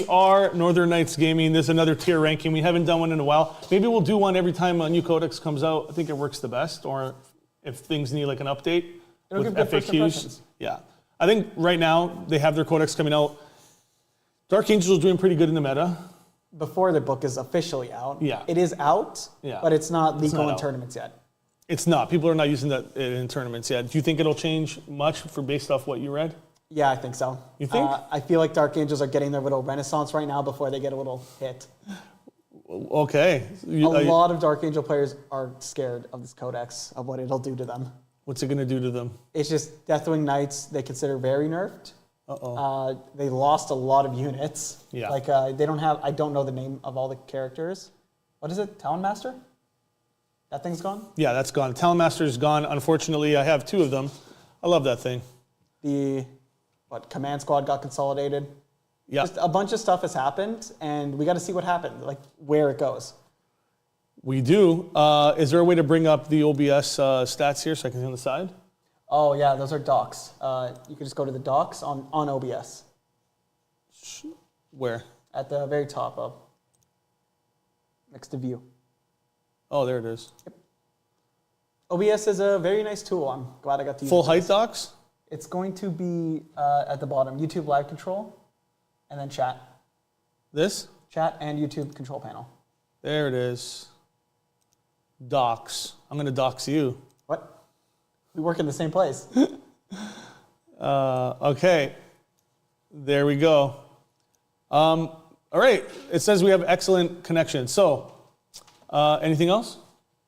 We are Northern Knights Gaming. This is another tier ranking. We haven't done one in a while. Maybe we'll do one every time a new codex comes out. I think it works the best. Or if things need like an update with FAQs. Yeah. I think right now they have their codex coming out. Dark Angel is doing pretty good in the meta. Before the book is officially out. Yeah. It is out, but it's not legal in out. tournaments yet. It's not. People are not using that in tournaments yet. Do you think it'll change much based off what you read? Yeah, I think so. You think? I feel like Dark Angels are getting their little renaissance right now before they get a little hit. Okay. A lot of Dark Angel players are scared of this codex, of what it'll do to them. What's it going to do to them? It's just Deathwing Knights they consider very nerfed. They lost a lot of units. Yeah. Like they don't have, I don't know the name of all the characters. What is it? Talon Master? That thing's gone? Yeah, that's gone. Talon Master's gone. Unfortunately, I have 2 of them. I love that thing. The Command Squad got consolidated. Yeah. Just a bunch of stuff has happened, and we got to see what happened, like where it goes. We do. Is there a way to bring up the OBS stats here so I can see on the side? Oh yeah, those are docs. You can just go to the docs on OBS. Where? At the very top of, next to view. Oh, there it is. Yep. OBS is a very nice tool. I'm glad I got to use it. Full height docs? It's going to be at the bottom, YouTube Live Control, and then chat. This? Chat and YouTube control panel. There it is. Docs. I'm going to dox you. What? We work in the same place. Okay. There we go. All right. It says we have excellent connection. So, anything else?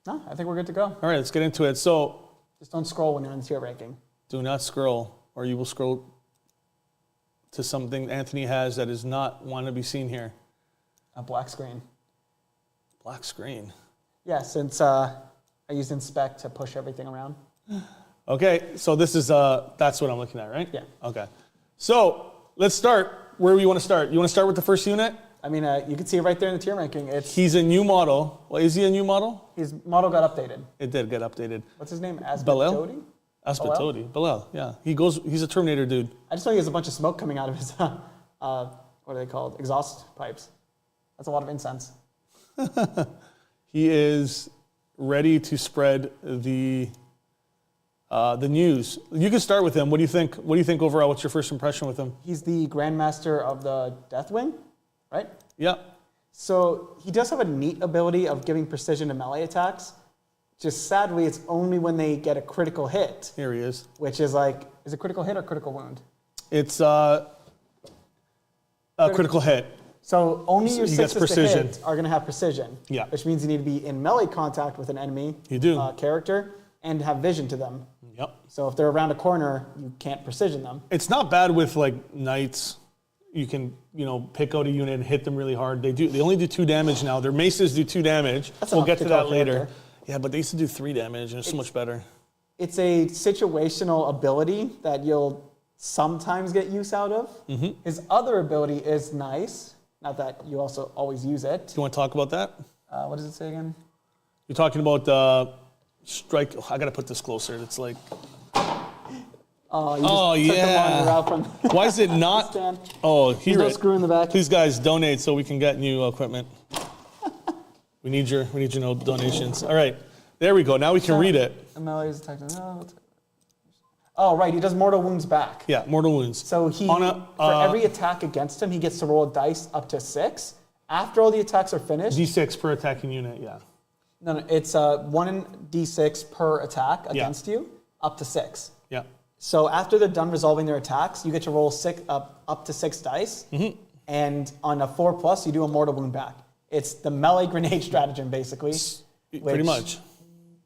No, I think we're good to go. All right, let's get into it. So, just don't scroll when you're in the tier ranking. Do not scroll, or you will scroll to something Anthony has that is not want to be seen here. A black screen. Black screen. Yeah, since I used inspect to push everything around. Okay, so this is that's what I'm looking at, right? Yeah. Okay. So let's start. Where do you want to start? You want to start with the first unit? I mean, you can see it right there in the tier ranking. He's a new model. Well, is he a new model? His model got updated. It did get updated. What's his name? Asbetodi? Asbetodi. Belel, yeah. He's a Terminator dude. I just know he has a bunch of smoke coming out of his, what are they called? Exhaust pipes. That's a lot of incense. He is ready to spread the news. You can start with him. What do you think? What do you think overall? What's your first impression with him? He's the Grandmaster of the Deathwing, right? Yeah. So he does have a neat ability of giving precision to melee attacks. Just sadly, it's only when they get a critical hit. Here he is. Which is like, is it critical hit or critical wound? It's a critical hit. So only your sixes to hit are going to have precision. Yeah. Which means you need to be in melee contact with an enemy character and have vision to them. Yep. So if they're around a corner, you can't precision them. It's not bad with like knights. You can, pick out a unit and hit them really hard. They only do 2 damage now. Their maces do 2 damage. We'll get to that later. Yeah, but they used to do 3 damage, and it's so much better. It's a situational ability that you'll sometimes get use out of. Mm-hmm. His other ability is nice. Not that you also always use it. Do you want to talk about that? What does it say again? You're talking about strike. I got to put this closer. It's like. Oh, yeah. Why is it not? Oh, here. There's no screw in the back. Please, guys, donate so we can get new equipment. We need your donations. All right, there we go. Now we can read it. Oh, right. He does mortal wounds back. Yeah, mortal wounds. So for every attack against him, he gets to roll a dice up to 6. After all the attacks are finished, D6 per attacking unit. Yeah. No, it's 1d6 per attack against you, up to 6. Yeah. So after they're done resolving their attacks, you get to roll up to 6 dice, and on a 4+, you do a mortal wound back. It's the melee grenade stratagem, basically. Pretty much.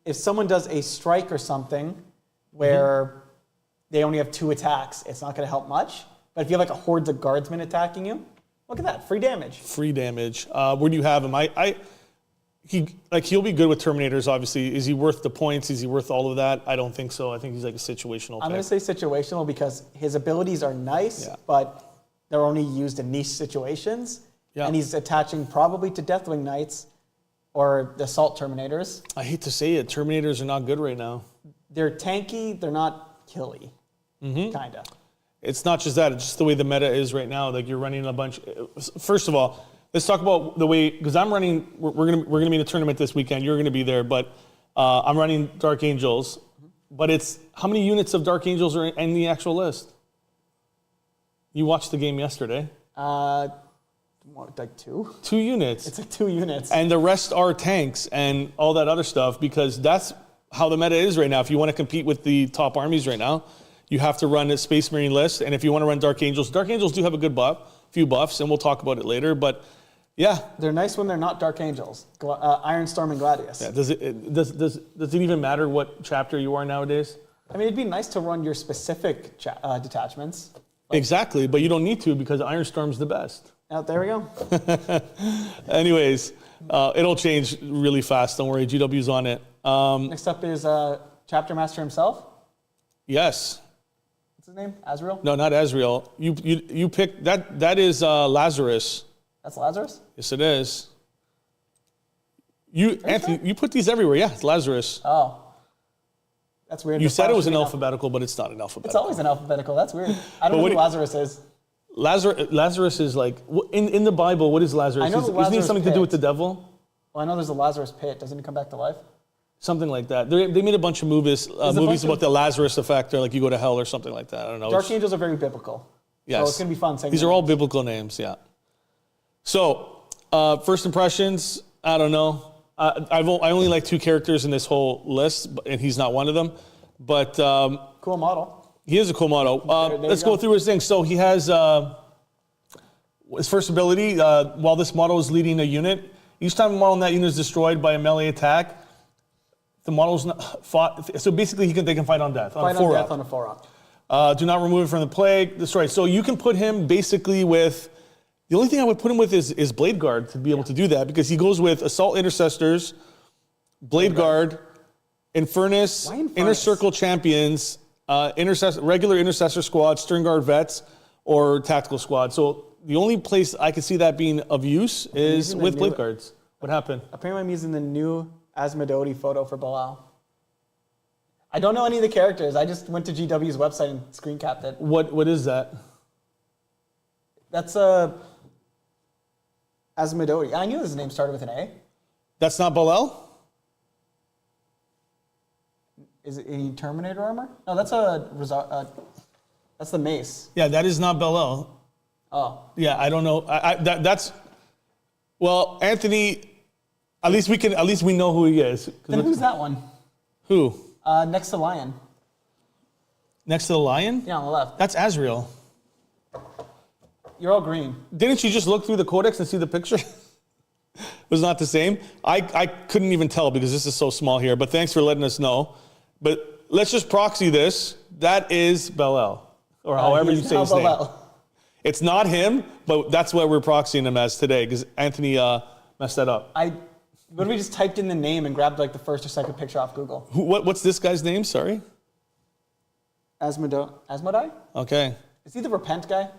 If someone does a strike or something where they only have 2 attacks, it's not going to help much. But if you have like a horde of guardsmen attacking you, look at that, free damage. Free damage. Where do you have him? He'll be good with Terminators, obviously. Is he worth the points? Is he worth all of that? I don't think so. I think he's like a situational I'm going to say situational because his abilities are nice, but they're only used in niche situations. Yeah. And he's attaching probably to Deathwing Knights or the Assault Terminators. I hate to say it, Terminators are not good right now. They're tanky, they're not killy, kind of. It's not just that, it's just the way the meta is right now. Like you're running a bunch. First of all, let's talk about the way, because we're gonna be in a tournament this weekend. You're gonna be there, but I'm running Dark Angels. But it's how many units of Dark Angels are in the actual list? You watched the game yesterday. Like 2? 2 units. It's like 2 units. And the rest are tanks and all that other stuff, because that's how the meta is right now. If you want to compete with the top armies right now, you have to run a Space Marine list. And if you want to run Dark Angels do have a good few buffs, and we'll talk about it later. But yeah. They're nice when they're not Dark Angels. Iron Storm and Gladius. Yeah. Does it even matter what chapter you are nowadays? I mean, it'd be nice to run your specific detachments. Exactly, but you don't need to because Iron Storm's the best. There we go. Anyways, it'll change really fast. Don't worry, GW's on it. Next up is Chapter Master himself. Yes. What's his name? Azrael? No, not Azrael. You picked that. That is Lazarus. That's Lazarus? Yes, it is. Anthony, you put these everywhere. Yeah, it's Lazarus. Oh. That's weird. You said it was an alphabetical, but it's not an alphabetical. It's always an alphabetical. That's weird. I don't know who Lazarus is. Lazarus is like, in the Bible, what is Lazarus? I know the Isn't he Lazarus something pit. to do with the devil? Well, I know there's a Lazarus pit. Doesn't he come back to life? Something like that. They made a bunch of movies about the Lazarus effect, or like you go to hell or something like that. I don't know. Dark Angels are very biblical. Yes. So it's going to be fun saying these are all biblical names, yeah. So, first impressions, I don't know. I only like 2 characters in this whole list, and he's not one of them. But cool model. He is a cool model. Let's go through his thing. So he has his first ability, while this model is leading a unit, each time a model in that unit is destroyed by a melee attack, the model's not fought. So basically, they can fight on death. Fight on death on a 4-up. Do not remove it from the plague. Destroy. So you can put him basically with. The only thing I would put him with is Blade Guard to be able to do that, because he goes with Assault Intercessors, Blade Guard, Infernus, Inner Circle Champions, regular Intercessor Squad, Stern Guard Vets, or Tactical Squad. So the only place I could see that being of use is with Blade Guards. What happened? Apparently I'm using the new Asmodee photo for Bilal. I don't know any of the characters. I just went to GW's website and screen capped it. What is that? That's Asmodee. I knew his name started with an A. That's not Balel? Is it any Terminator armor? No, that's that's the mace. Yeah, that is not Balel. Oh. Yeah, I don't know. That's well, Anthony. At least we know who he is. Then who's that one? Who? Next to Lion. Next to the lion? Yeah, on the left. That's Azrael. You're all green. Didn't you just look through the codex and see the picture? It was not the same. I couldn't even tell because this is so small here, but thanks for letting us know. But let's just proxy this. That is Bel-El, or however you say his name. It's not him, but that's what we're proxying him as today because Anthony messed that up. What if we just typed in the name and grabbed like the first or second picture off Google? What's this guy's name? Sorry? Asmodee? Okay. Is he the Repent guy?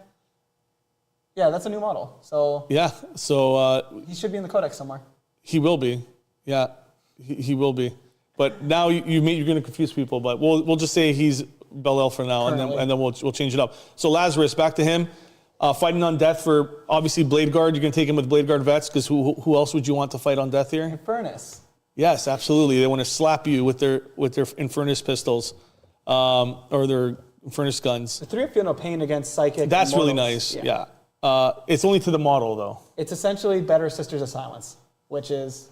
Yeah, that's a new model. So yeah, so he should be in the codex somewhere. He will be. Yeah, he will be. But now you're going to confuse people. But we'll just say he's Bel-El for now, and then we'll change it up. So Lazarus, back to him, fighting on death for obviously Blade Guard. You're going to take him with Blade Guard vets because who else would you want to fight on death here? Infernus. Yes, absolutely. They want to slap you with their Infernus pistols or their Infernus guns. The 3 feel no pain against psychic. That's really nice. Yeah. It's only to the model though. It's essentially better Sisters of Silence, which is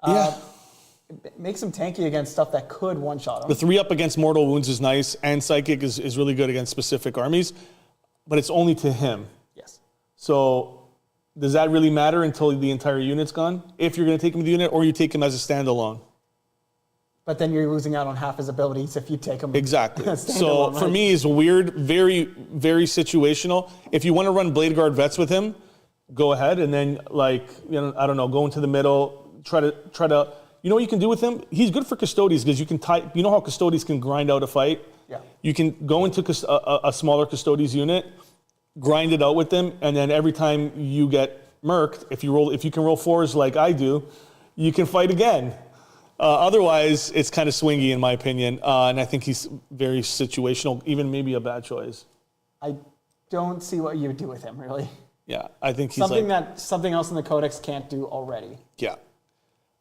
it makes him tanky against stuff that could one-shot him. The 3-up against mortal wounds is nice, and psychic is really good against specific armies, but it's only to him. Yes. So does that really matter until the entire unit's gone? If you're going to take him to the unit, or you take him as a standalone? But then you're losing out on half his abilities if you take him. Exactly. So for me, it's weird, very, very situational. If you want to run Blade Guard vets with him, go ahead, and then I don't know, go into the middle, try to. You know what you can do with him? He's good for Custodes because you can type. You know how Custodes can grind out a fight? Yeah. You can go into a smaller Custodes unit, grind it out with them, and then every time you get murked, if you can roll 4s like I do, you can fight again. Otherwise, it's kind of swingy in my opinion, and I think he's very situational, even maybe a bad choice. I don't see what you would do with him, really. Yeah, I think he's something else in the codex can't do already. Yeah,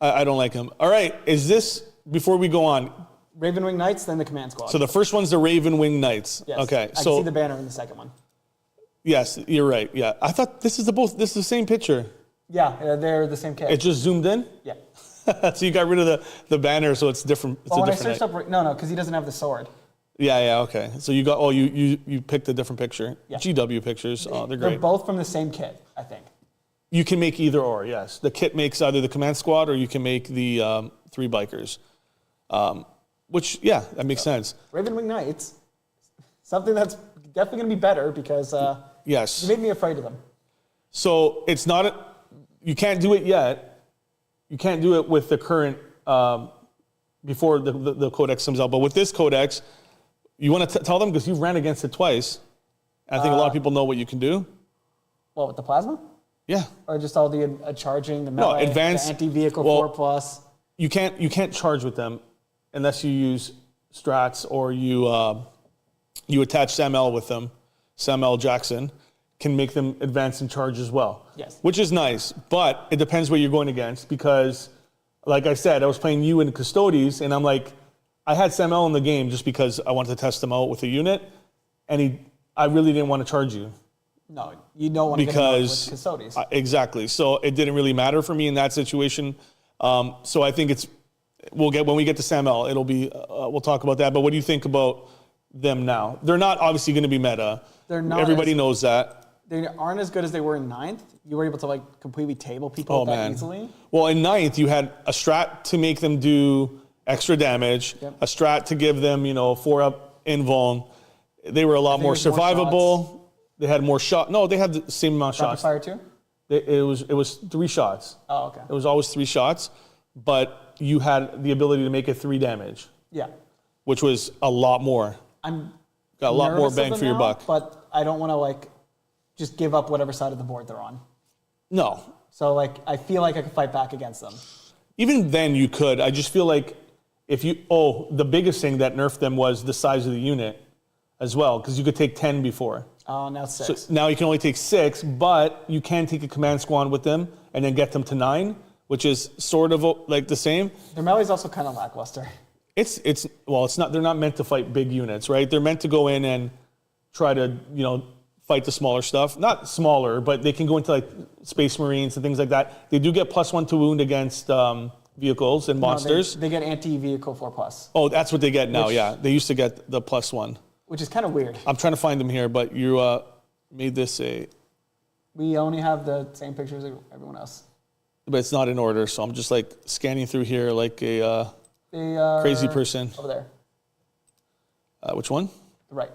I don't like him. All right, is this, before we go on? Ravenwing Knights, then the command squad. So the first one's the Ravenwing Knights. Yes. Okay, I can see the banner in the second one. Yes, you're right. Yeah, I thought this is the same picture. Yeah, they're the same kit. It just zoomed in. Yeah. So you got rid of the banner, so it's different. It's when I searched up, no, because he doesn't have the sword. Yeah, okay. So you got you picked a different picture. Yeah. GW pictures. They're great. They're both from the same kit, I think. You can make either or. Yes, the kit makes either the command squad or you can make the 3 bikers. Which that makes sense. Ravenwing Knights, something that's definitely going to be better because yes, you made me afraid of them. So it's not you can't do it yet. You can't do it with the current before the codex comes out. But with this codex, you want to tell them because you've ran against it twice. I think a lot of people know what you can do. What, with the plasma? Yeah. Or just all the charging, the melee, advanced, the anti-vehicle 4+. You can't charge with them unless you use strats or you attach SAML with them. SAML Jackson can make them advance and charge as well. Yes. Which is nice, but it depends what you're going against because, like I said, I was playing you in Custodes, and I'm like, I had SAML in the game just because I wanted to test them out with a unit, and I really didn't want to charge you. No, you don't want to get involved with Custodes. Exactly. So it didn't really matter for me in that situation. So I think when we get to SAML, it'll be, we'll talk about that. But what do you think about them now? They're not obviously going to be meta. They're not. Everybody knows that. They aren't as good as they were in 9th. You were able to completely table people easily. Well, in 9th, you had a strat to make them do extra damage, a strat to give them, 4-up invuln. They were a lot more survivable. They had more shot. No, they had the same amount of shots. Rapid fire too? It was 3 shots. Oh, okay. It was always 3 shots, but you had the ability to make it 3 damage. Yeah. Which was a lot more. Got a lot more bang for your buck. But I don't want to just give up whatever side of the board they're on. No. So I feel like I could fight back against them. Even then you could. I just feel like the biggest thing that nerfed them was the size of the unit as well, because you could take 10 before. Oh, now 6. So now you can only take 6, but you can take a command squad with them and then get them to 9, which is sort of like the same. Their melee is also kind of lackluster. It's not. They're not meant to fight big units, right? They're meant to go in and try to fight the smaller stuff. Not smaller, but they can go into Space Marines and things like that. They do get +1 to wound against vehicles and monsters. They get anti-vehicle 4+. Oh, that's what they get now. They used to get the +1. Which is kind of weird. I'm trying to find them here, but you made this We only have the same pictures as everyone else. But it's not in order, so I'm just scanning through here like a crazy person. Over there. Which one? Right.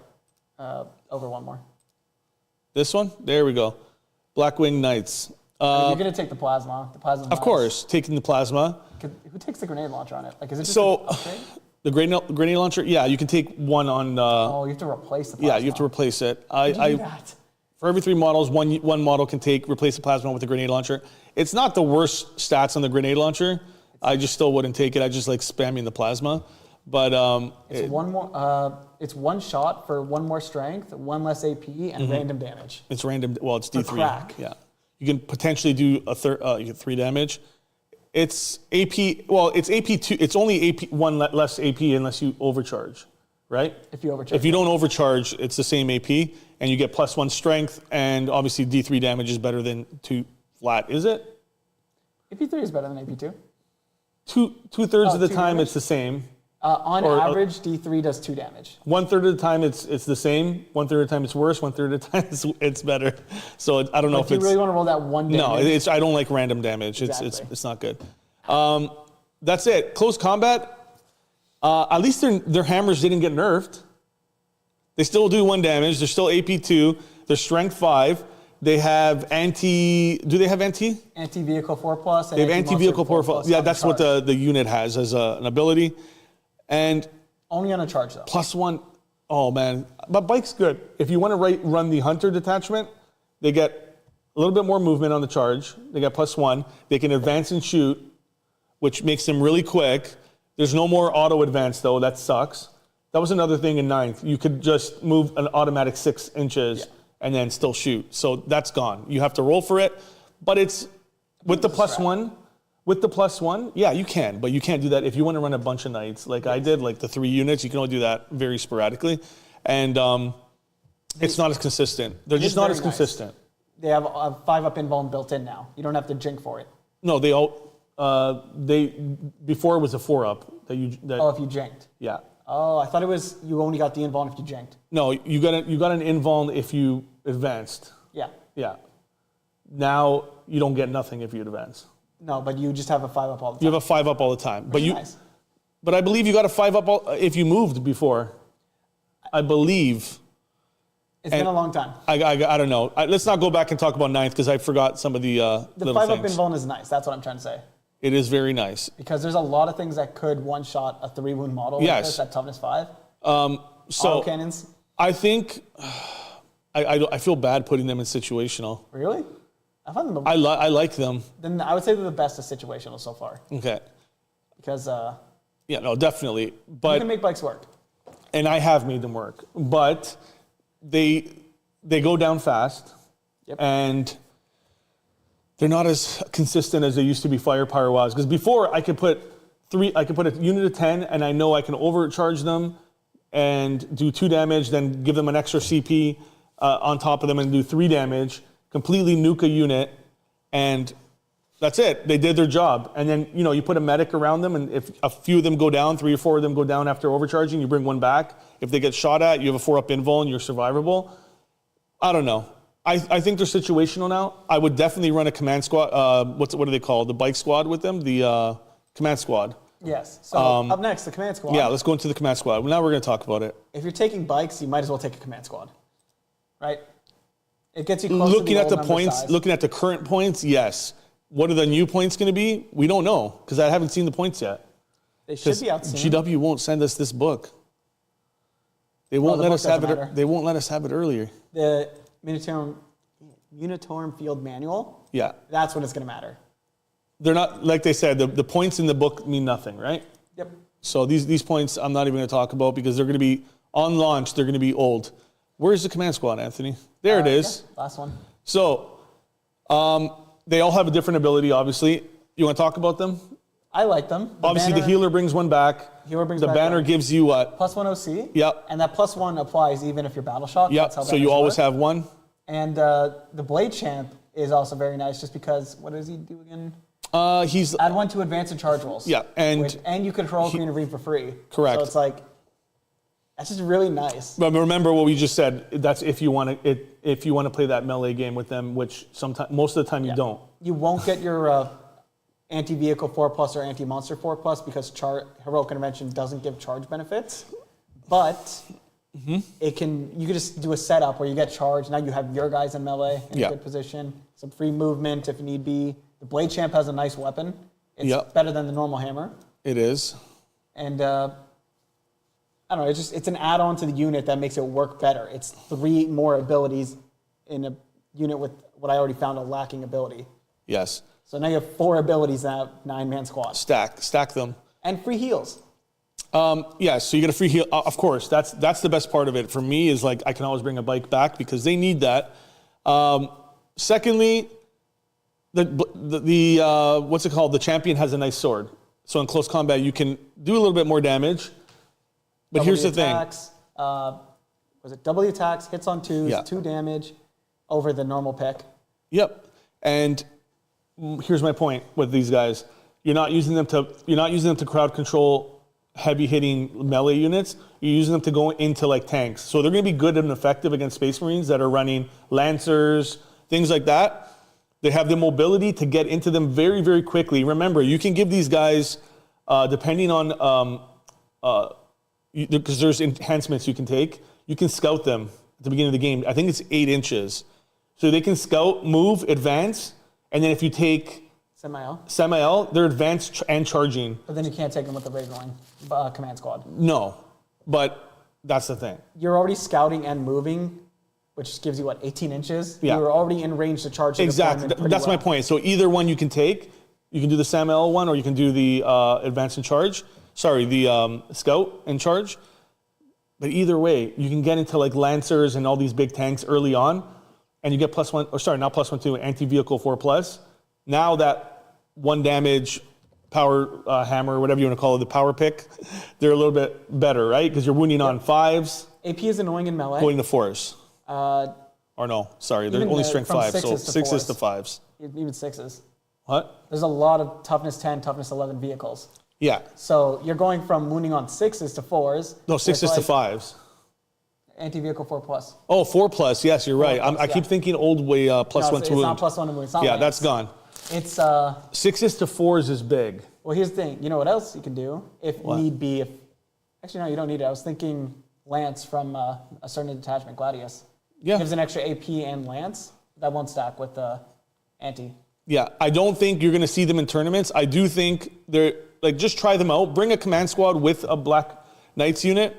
Over one more. This one? There we go. Blackwing Knights. You're going to take the plasma. The plasma. Of course, taking the plasma. Who takes the grenade launcher on it? Is it just an upgrade? The grenade launcher, you can take one on. You have to replace the plasma. Yeah, you have to replace it. How do you do that? For every 3 models, one model can replace the plasma with a grenade launcher. It's not the worst stats on the grenade launcher. I just still wouldn't take it. I just like spamming the plasma. But it's one more. It's 1 shot for 1 more strength, 1 less AP, and random damage. It's random. Well, it's D3. Crack. Yeah, you can potentially do you get 3 damage. It's AP. Well, it's AP2. It's only AP 1 less AP unless you overcharge, right? If you overcharge. If you don't overcharge, it's the same AP, and you get +1 strength, and obviously D3 damage is better than 2 flat. Is it? AP3 is better than AP2. Two-thirds of the time, it's the same. On average, D3 does 2 damage. 1/3 of the time, it's the same. 1/3 of the time, it's worse. 1/3 of the time, it's better. So I don't know if you really want to roll that 1 damage. No, I don't like random damage. Exactly. It's not good. That's it. Close combat. At least their hammers didn't get nerfed. They still do 1 damage. They're still AP2. They're strength 5. They have Do they have anti? Anti-vehicle 4+. They have anti-vehicle 4+. Yeah, that's what the unit has as an ability. And only on a charge though. +1. Oh man, but bike's good. If you want to run the hunter detachment, they get a little bit more movement on the charge. They get +1. They can advance and shoot, which makes them really quick. There's no more auto advance though. That sucks. That was another thing in 9th. You could just move an automatic 6 inches and then still shoot. So that's gone. You have to roll for it. But it's with the +1. With the +1, yeah, you can. But you can't do that if you want to run a bunch of knights. Like I did, like the 3 units. You can only do that very sporadically. And it's not as consistent. They're just not as consistent. They have a 5-up invuln built in now. You don't have to jink for it. No, before it was a 4-up. If you jinked. Yeah. Oh, I thought it was you only got the invuln if you jinked. No, you got an invuln if you advanced. Yeah. Yeah. Now you don't get nothing if you advance. No, but you just have a 5-up all the time. You have a 5-up all the time. Nice. But I believe you got a 5-up if you moved before. I believe. It's been a long time. I don't know. Let's not go back and talk about 9th because I forgot some of the little 5-up things. invuln is nice. That's what I'm trying to say. It is very nice. Because there's a lot of things that could one-shot a 3-wound model like this at toughness 5. So cannons. I think I feel bad putting them in situational. Really? I find them. I like them. Then I would say they're the best at situational so far. Okay. Because yeah, no, definitely. But you can make bikes work. And I have made them work, but they go down fast, and they're not as consistent as they used to be firepower wise. Because before I could put a unit of 10, and I know I can overcharge them and do 2 damage, then give them an extra CP on top of them and do 3 damage. Completely nuke a unit, and that's it. They did their job. And then, you put a medic around them, and if a few of them go down, 3 or 4 of them go down after overcharging, you bring one back. If they get shot at, you have a 4-up invuln, you're survivable. I don't know. I think they're situational now. I would definitely run a command squad. What are they called? The bike squad with them? The command squad. Yes. So up next, the command squad. Yeah, let's go into the command squad. Now we're going to talk about it. If you're taking bikes, you might as well take a command squad, right? It gets you close looking to at the points, size. Looking at the current points, yes. What are the new points going to be? We don't know because I haven't seen the points yet. They should be out soon. GW won't send us this book. They won't let us have it. They won't let us have it earlier. The Unitorum Field Manual. Yeah, that's when it's going to matter. They're not like they said. The points in the book mean nothing, right? Yep. So these points I'm not even going to talk about because they're going to be on launch. They're going to be old. Where's the command squad, Anthony? There it is. Yeah, last one. So, they all have a different ability, obviously. You want to talk about them? I like them. Obviously, the healer brings one back. The banner gives you what? +1 OC. Yep. And that +1 applies even if you're battle shocked. Yep. So you always have one. And the Blade Champ is also very nice just because, what does he do again? He's add 1 to advance and charge rolls. Yeah. And you can throw Green of Reef for free. Correct. So it's like, that's just really nice. But remember what we just said. That's if you want to play that melee game with them, which most of the time you don't. You won't get your anti-vehicle 4+ or anti-monster 4+ because heroic intervention doesn't give charge benefits. But you can just do a setup where you get charged. Now you have your guys in melee in a good position. Some free movement if need be. The Blade Champ has a nice weapon. It's better than the normal hammer. It is. And I don't know, it's an add-on to the unit that makes it work better. It's 3 more abilities in a unit with what I already found a lacking ability. Yes. So now you have 4 abilities in that 9-man squad. Stack them. And free heals. Yeah, so you get a free heal. Of course, that's the best part of it. For me is like I can always bring a bike back because they need that. Secondly, the what's it called? The champion has a nice sword. So in close combat, you can do a little bit more damage. But here's the thing. Double the attacks, hits on 2s, 2 damage over the normal pick. Yep. And here's my point with these guys. You're not using them to crowd control heavy hitting melee units. You're using them to go into like tanks. So they're going to be good and effective against Space Marines that are running Lancers, things like that. They have the mobility to get into them very, very quickly. Remember, you can give these guys, depending on because there's enhancements you can take. You can scout them at the beginning of the game. I think it's 8 inches. So they can scout, move, advance, and then if you take Semi-L, they're advanced and charging. But then you can't take them with the Ravenline command squad. No, but that's the thing. You're already scouting and moving, which gives you, 18 inches? Yeah. You're already in range to charge the Exactly. That's my point. So either one you can take. You can do the Semi-L one or you can do the advance and charge. Sorry, the scout and charge. But either way, you can get into like Lancers and all these big tanks early on, and you get +1, or sorry, not +1/2, anti-vehicle 4+. Now that 1 damage power hammer, whatever you want to call it, the power pick, they're a little bit better, right? Because you're wounding on 5s. AP is annoying in melee. Going to 4s. Or no, sorry, they're only strength 5, so 6s to 5s. Even 6s. What? There's a lot of toughness 10, toughness 11 vehicles. Yeah. So you're going from wounding on 6s to 4s. No, 6s to 5s. Anti-vehicle 4+. Oh, 4+, yes, you're right. I keep yeah. thinking old way +1 to wound. It's not +1 to wound. It's not Yeah, lance. that's gone. It's 6s to 4s is big. well, here's the thing. You know what else you can do if need be? Actually, no, you don't need it. I was thinking Lance from a certain detachment, Gladius. Yeah. Gives an extra AP and Lance. That won't stack with the anti. Yeah, I don't think you're going to see them in tournaments. I do think they're like, just try them out. Bring a command squad with a Black Knights unit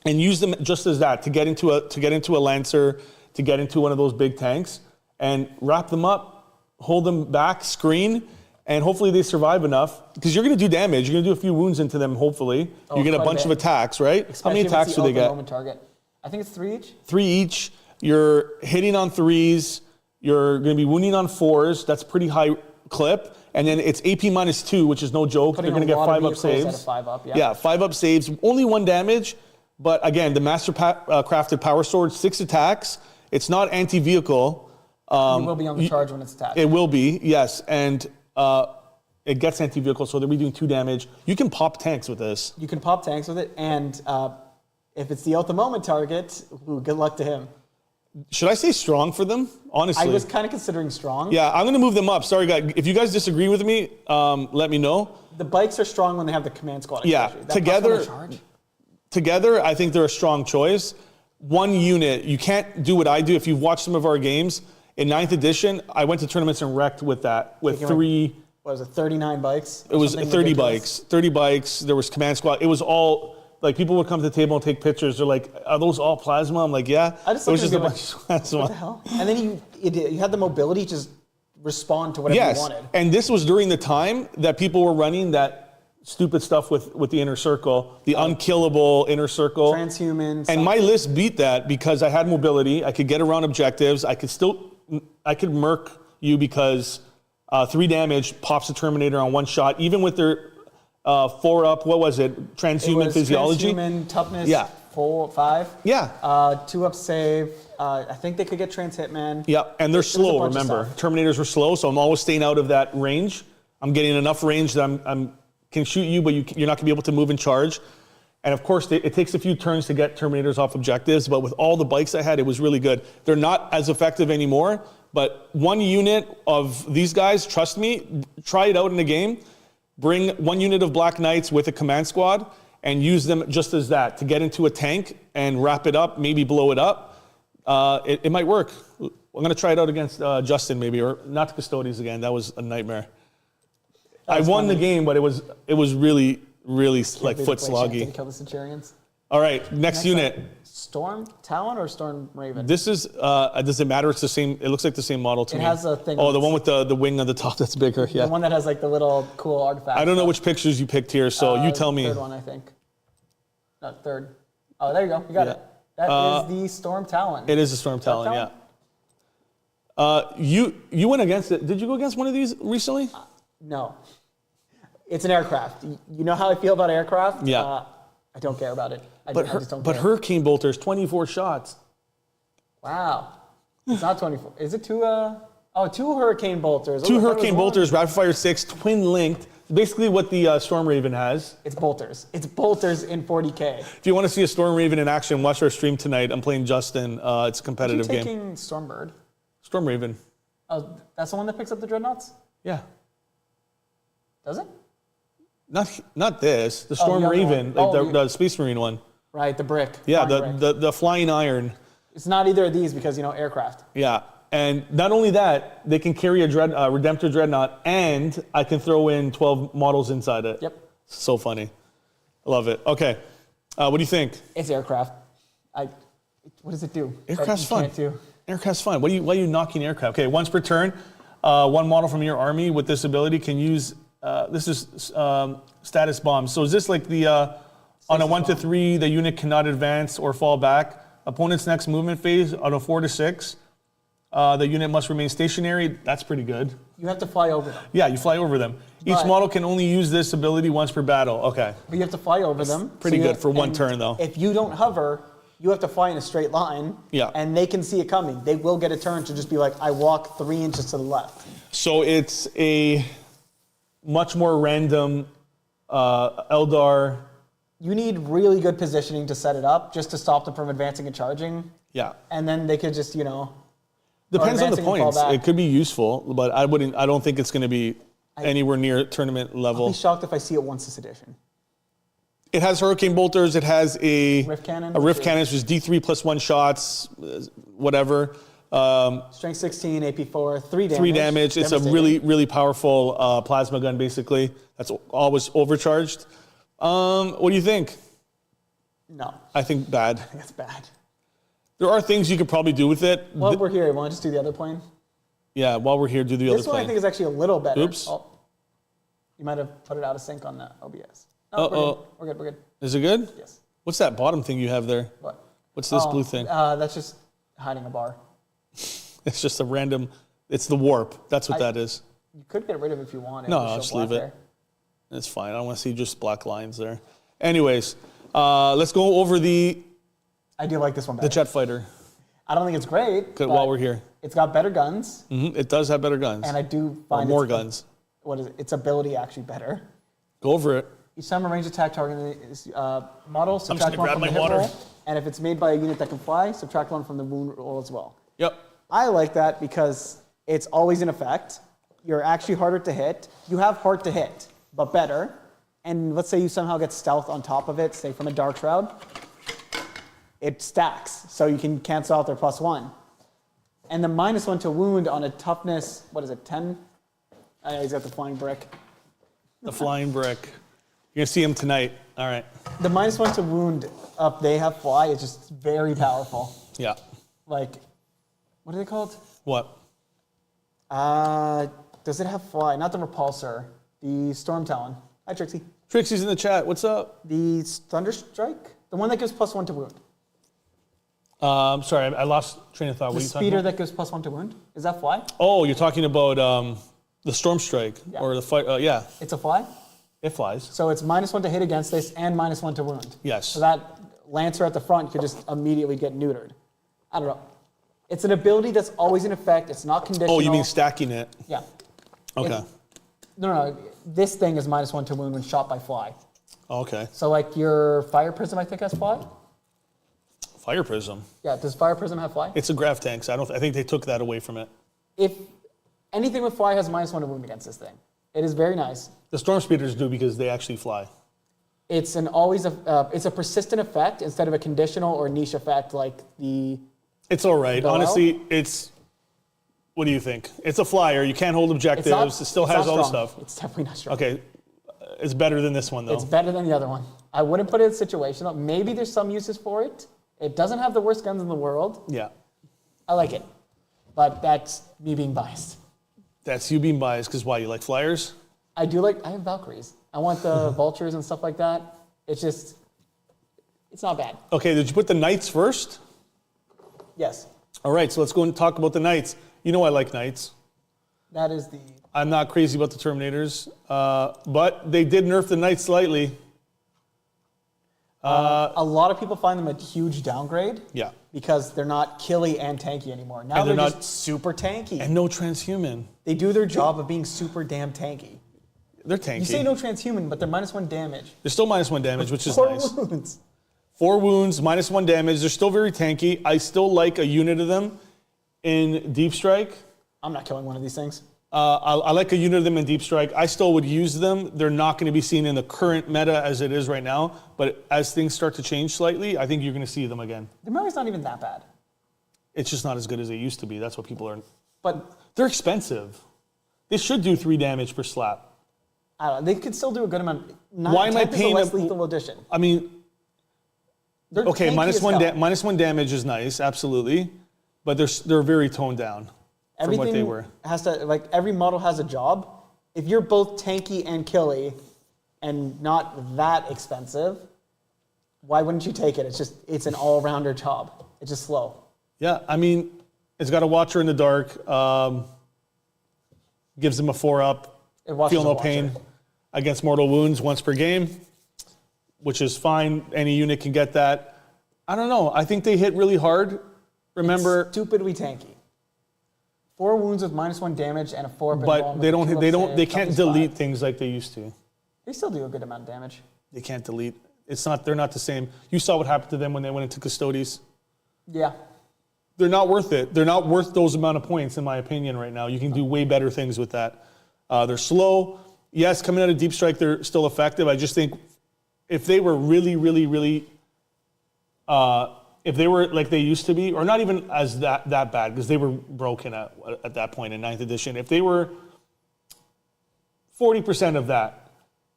and use them just as that to get into a Lancer, to get into one of those big tanks, and wrap them up, hold them back, screen, and hopefully they survive enough, because you're going to do damage. You're going to do a few wounds into them, hopefully. You get a bunch of attacks, right? Especially how many attacks do they get? Moment target. I think it's 3 each. 3 each. You're hitting on 3s. You're going to be wounding on 4s. That's pretty high clip. And then it's AP -2, which is no joke. Putting They're going to get 5 up saves. At a 5 up, yeah. Yeah, 5 up saves. Only 1 damage. But again, the Master Crafted Power Sword, 6 attacks. It's not anti-vehicle. You will be on the charge when it's attacked. It will be, yes. And it gets anti-vehicle, so they'll be doing 2 damage. You can pop tanks with this. You can pop tanks with it, and if it's the at the moment target, good luck to him. Should I say strong for them? Honestly. I was kind of considering strong. Yeah, I'm going to move them up. Sorry, guys. If you guys disagree with me, let me know. The bikes are strong when they have the command squad. Yeah, together, I think they're a strong choice. 1 unit, you can't do what I do. If you've watched some of our games, in 9th edition, I went to tournaments and wrecked with that, with 3... What was it, 39 bikes? It was 30 bikes. 30 bikes. There was command squad. It was all... Like, people would come to the table and take pictures. They're like, are those all plasma? I'm like, yeah. It was just a bunch of plasma. What the hell? And then you had the mobility to just respond to whatever you wanted. And this was during the time that people were running that stupid stuff with the inner circle, the unkillable inner circle. Transhuman. And my list beat that because I had mobility. I could get around objectives. I could murk you because 3 damage pops a Terminator on 1 shot, even with their... 4 up, what was it? Transhuman physiology? Transhuman, toughness, yeah. 4, 5. Yeah. 2 up save. I think they could get trans hitman. Yeah, and they're slow, remember. Terminators were slow, so I'm always staying out of that range. I'm getting enough range that I can shoot you, but you're not going to be able to move and charge. And of course, it takes a few turns to get Terminators off objectives, but with all the bikes I had, it was really good. They're not as effective anymore, but 1 unit of these guys, trust me, try it out in a game. Bring 1 unit of Black Knights with a command squad and use them just as that to get into a tank and wrap it up, maybe blow it up. It might work. I'm going to try it out against Justin maybe, or not the Custodians again. That was a nightmare. I won the game, but it was really, really like foot sloggy. Kill the Centurions. All right, next unit. Storm Talon or Storm Raven? This is, does it matter? It's the same, it looks like the same model to me. It has a thing. Oh, the one with the wing on the top that's bigger, yeah. The one that has like the little cool artifact. I don't know which pictures you picked here, so you tell me. Third one, I think. No, third. Oh, there you go. You got it. That is the Storm Talon. It is a Storm Talon, yeah. You went against it. Did you go against one of these recently? No. It's an aircraft. You know how I feel about aircraft? Yeah. I don't care about it. I just don't but care. Hurricane Bolters, 24 shots. Wow. It's not 24. Is it 2? 2 Hurricane Bolters. 2 Hurricane Bolters, Rapid Fire 6, twin linked. Basically what the Storm Raven has. It's bolters. It's bolters in 40k. If you want to see a Storm Raven in action, watch our stream tonight. I'm playing Justin. It's a competitive game. Are you taking Stormbird? Storm Raven. Oh, that's the one that picks up the dreadnoughts? Yeah. Does it? Not this. The Storm Raven, like the Space Marine one. Right, the brick. Yeah, the flying iron. It's not either of these because, aircraft. Yeah. And not only that, they can carry a Redemptor Dreadnought, and I can throw in 12 models inside it. Yep. So funny. I love it. Okay. What do you think? It's aircraft. What does it do? Aircraft's fun. Aircraft's fun. Why are you knocking aircraft? Okay, once per turn, 1 model from your army with this ability can use, this is status bombs. So is this like the... On a 1 to 3, the unit cannot advance or fall back. Opponent's next movement phase, on a 4 to 6, the unit must remain stationary. That's pretty good. You have to fly over them. Yeah, you fly over them. Each model can only use this ability once per battle. Okay. But you have to fly over them. Pretty good for one turn, though. If you don't hover, you have to fly in a straight line. Yeah. And they can see it coming. They will get a turn to just be like, I walk 3 inches to the left. So it's a much more random Eldar. You need really good positioning to set it up just to stop them from advancing and charging. Yeah. And then they could just, Depends on the points. It could be useful, but I don't think it's going to be anywhere near tournament level. I'll be shocked if I see it once this edition. It has hurricane bolters. It has a rift cannon. A rift cannon, which is D3 plus 1 shots, whatever. Strength 16, AP 4, 3 damage. 3 damage. It's a really, really powerful plasma gun, basically. That's always overcharged. What do you think? No. I think bad. I think it's bad. There are things you could probably do with it. While we're here, you want to just do the other plane? Yeah, while we're here, do the other plane. This one I think is actually a little better. Oops. Oh, you might have put it out of sync on the OBS. No, we're good. Is it good? Yes. What's that bottom thing you have there? What? What's this blue thing? That's just hiding a bar. It's just a random, it's the warp. That's what that is. You could get rid of it if you want. No, I'll just leave it. It's fine. I don't want to see just black lines there. Anyways, let's go over the I do like this one better. jet fighter. I don't think it's great. Good, while we're here. It's got better guns. Mm-hmm. It does have better guns. And I do find more guns. What is it? Its ability actually better. Go over it. Each time a ranged attack target is model, subtract 1 from the hit water. roll. And if it's made by a unit that can fly, subtract 1 from the wound roll as well. Yep. I like that because it's always in effect. You're actually harder to hit. You have hard to hit, but better. And let's say you somehow get stealth on top of it, say from a Dark Shroud. It stacks, so you can cancel out their +1. And the -1 to wound on a toughness, 10? He's got the flying brick. The flying brick. You're going to see him tonight. All right. The -1 to wound up, they have fly, is just very powerful. Yeah. Like, what are they called? What? Does it have fly? Not the repulsor, the Storm Talon. Hi, Trixie. Trixie's in the chat. What's up? The Thunderstrike? The one that gives +1 to wound. Sorry, I lost train of thought. What are you talking Speeder about? that gives +1 to wound? Is that fly? Oh, you're talking about the Storm Strike or the fight. Yeah, It's a fly? it flies. So it's -1 to hit against this and -1 to wound. Yes. So that Lancer at the front could just immediately get neutered. I don't know. It's an ability that's always in effect. It's not conditional. Oh, you mean stacking it? Yeah. Okay. No. This thing is -1 to wound when shot by fly. Okay. So like your Fire Prism, I think, has fly? Fire Prism. Yeah, does Fire Prism have fly? It's a grav tank, so I think they took that away from it. If anything with fly has -1 to wound against this thing. It is very nice. The Storm Speeders do because they actually fly. It's it's a persistent effect instead of a conditional or niche effect like the. It's all right. Below? Honestly, it's. What do you think? It's a flyer. You can't hold objectives. It still has all the stuff. It's definitely not strong. Okay. It's better than this one, though. It's better than the other one. I wouldn't put it in situational. Maybe there's some uses for it. It doesn't have the worst guns in the world. Yeah. I like it. But that's me being biased. That's you being biased because why? You like flyers? I have Valkyries. I want the vultures and stuff like that. It's not bad. Okay, did you put the knights first? Yes. All right, so let's go and talk about the knights. You know I like knights. That is the. I'm not crazy about the Terminators, but they did nerf the knights slightly. A lot of people find them a huge downgrade. Yeah. Because they're not killy and tanky anymore. Now they're just super tanky. And no transhuman. They do their job of being super damn tanky. They're tanky. You say no transhuman, but they're -1 damage. They're still -1 damage, which is 4 nice. wounds. 4 wounds, -1 damage. They're still very tanky. I still like a unit of them in Deep Strike. I'm not killing one of these things. I like a unit of them in Deep Strike. I still would use them. They're not going to be seen in the current meta as it is right now. But as things start to change slightly, I think you're going to see them again. The memory's not even that bad. It's just not as good as they used to be. That's what people are. But they're expensive. They should do 3 damage per slap. I don't know. They could still do a good amount. Why am I paying a less lethal edition? I mean, They're okay, tanky as hell. -1 damage is nice, absolutely, but they're very toned down from what they were. Has to every model has a job. If you're both tanky and killy, and not that expensive, Why wouldn't you take it? It's an all-rounder job. It's just slow. Yeah, I mean, it's got a Watcher in the dark. Gives them a 4-up. Feel no pain against mortal wounds once per game, which is fine. Any unit can get that. I don't know. I think they hit really hard. Remember, it's stupidly tanky. 4 wounds with -1 damage and a 4-up. But they can't delete things like they used to. They still do a good amount of damage. They can't delete. They're not the same. You saw what happened to them when they went into Custodes. Yeah. They're not worth it. They're not worth those amount of points, in my opinion, right now. You can do way better things with that. They're slow. Yes, coming out of Deep Strike, they're still effective. I just think if they were really, really, really, if they were like they used to be, or not even as that bad, because they were broken at that point in 9th edition. If they were 40% of that,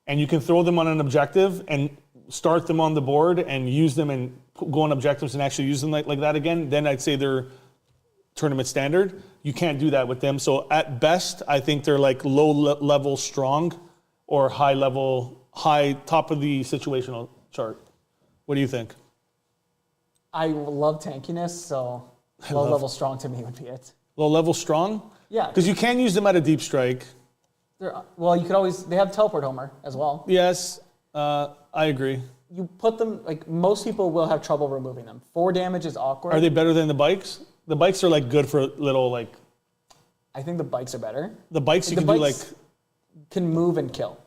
and you can throw them on an objective and start them on the board and use them and go on objectives and actually use them like that again, then I'd say they're tournament standard. You can't do that with them. So at best, I think they're like low-level strong or high top of the situational chart. What do you think? I love tankiness, so low-level strong to me would be it. Low-level strong? Yeah. Because you can use them at a Deep Strike. Well, you could always, they have Teleport Homer as well. Yes, I agree. You put them, like most people will have trouble removing them. 4 damage is awkward. Are they better than the bikes? The bikes are like good for little like... I think the bikes are better. The bikes you can do like... can move and kill.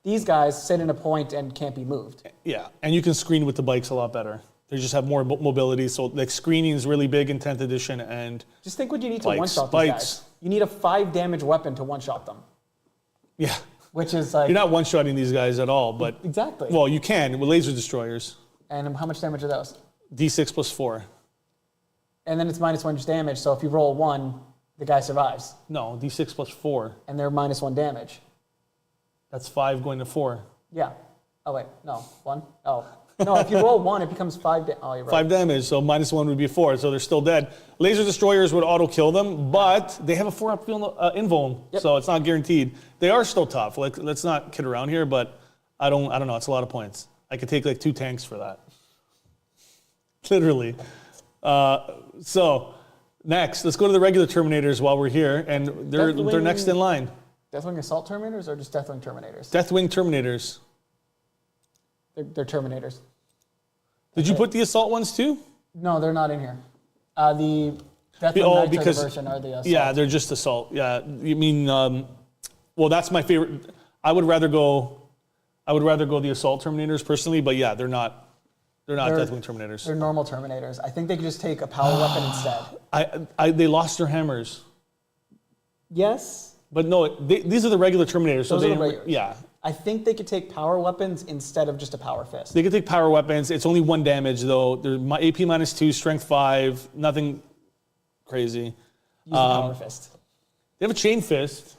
These guys sit in a point and can't be moved. Yeah, and you can screen with the bikes a lot better. They just have more mobility, so like screening is really big in 10th edition and... Just think what you need to one-shot these guys. You need a 5 damage weapon to one-shot them. Yeah. Which is like... You're not one-shotting these guys at all, but... Exactly. Well, you can with laser destroyers. And how much damage are those? D6 plus 4. And then it's -1 damage, so if you roll 1, the guy survives. No, D6 plus 4. And they're -1 damage. That's 5 going to 4. Yeah. Oh, wait. No. 1? Oh. No, if you roll 1, it becomes 5 damage. Oh, you're right. 5 damage, so -1 would be 4, so they're still dead. Laser destroyers would auto-kill them, but they have a 4-up invuln, so it's not guaranteed. They are still tough. Like, let's not kid around here, but I don't know. It's a lot of points. I could take like 2 tanks for that. Literally. So next, let's go to the regular Terminators while we're here, and they're next in line. Deathwing Assault Terminators or just Deathwing Terminators? Deathwing Terminators. They're Terminators. Did you put the Assault ones too? No, they're not in here. The Deathwing Knights version are the Assault. Yeah, they're just Assault. Yeah, you mean, well, that's my favorite. I would rather go the Assault Terminators personally, but yeah, they're not Deathwing Terminators. They're normal Terminators. I think they could just take a power weapon instead. They lost their hammers. Yes. But no, these are the regular Terminators. Those so are the regulars. Yeah. I think they could take power weapons instead of just a power fist. They could take power weapons. It's only 1 damage though. They're AP -2, strength 5, nothing crazy. Use the power fist. They have a chain fist.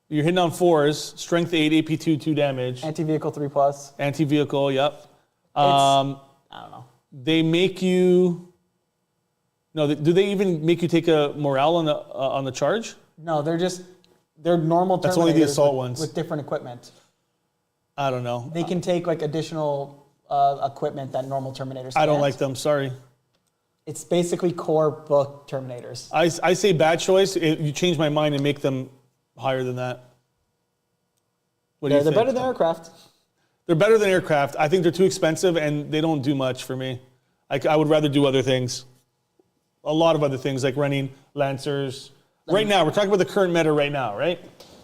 You're hitting on 4s, strength 8, AP 2 damage. Anti-vehicle 3+. Anti-vehicle, yep. I don't know. They make you. No, do they even make you take a morale on the charge? No, they're normal Terminators. That's only the Assault ones with different equipment. I don't know. They can take like additional equipment that normal Terminators can't. I don't like them. Sorry. It's basically core book Terminators. I say bad choice. You change my mind and make them higher than that. What do you think? They're better than aircraft. They're better than aircraft. I think they're too expensive and they don't do much for me. I would rather do other things. A lot of other things like running Lancers. Right now, we're talking about the current meta right now, right?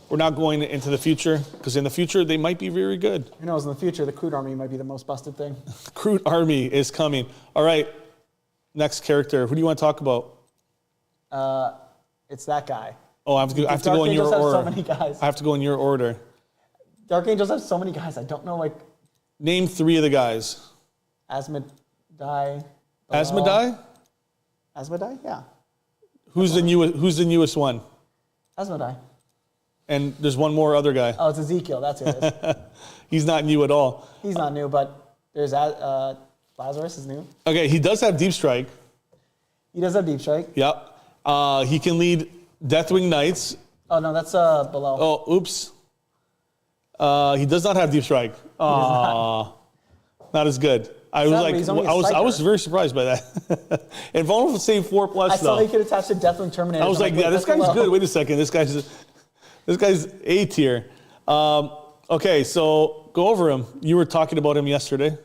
We're not going into the future, because in the future, they might be very good. Who knows, in the future, the Crude Army might be the most busted thing. Crude Army is coming. All right, next character. Who do you want to talk about? It's that guy. Oh, I have to go in your order. So many guys. I have to go in your order. Dark Angels have so many guys. I don't know, like... Name 3 of the guys. Asmodai. Asmodai? Asmodai, yeah. Who's the newest one? Asmodai. And there's one more other guy. Oh, it's Ezekiel. That's who it is. He's not new at all. He's not new, but there's Lazarus is new. Okay, he does have Deep Strike. He does have Deep Strike. Yep. He can lead Deathwing Knights. Oh, no, that's below. Oh, oops. He does not have Deep Strike. not as good. I was Sadly, like, he's only a I was psyker. very surprised by that. And vulnerable save 4+ I saw though. he could attach to Deathwing Terminator. I was like, yeah, this guy's good. Wait a second, this guy's A tier. Okay, so go over him. You were talking about him yesterday.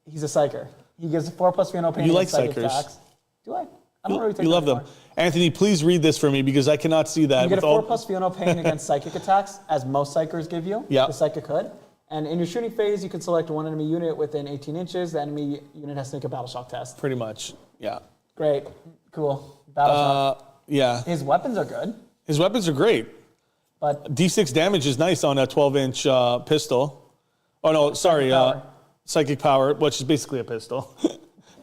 He's a psyker. He gives a 4+ Fino pain. You like psychic psychers. attacks. Do I? I don't really take You love that them. far. Anthony, please read this for me because I cannot see that. You get with a all- 4+ Fino pain against psychic attacks, as most psychers give you. Yeah. The psychic could. And in your shooting phase, you can select one enemy unit within 18 inches. The enemy unit has to make a battle shock test. Pretty much, yeah. Great. Cool. Battle shock. Yeah. His weapons are good, His weapons are great. but D6 damage is nice on a 12-inch pistol. Oh, no, sorry. power. Psychic power, which is basically a pistol.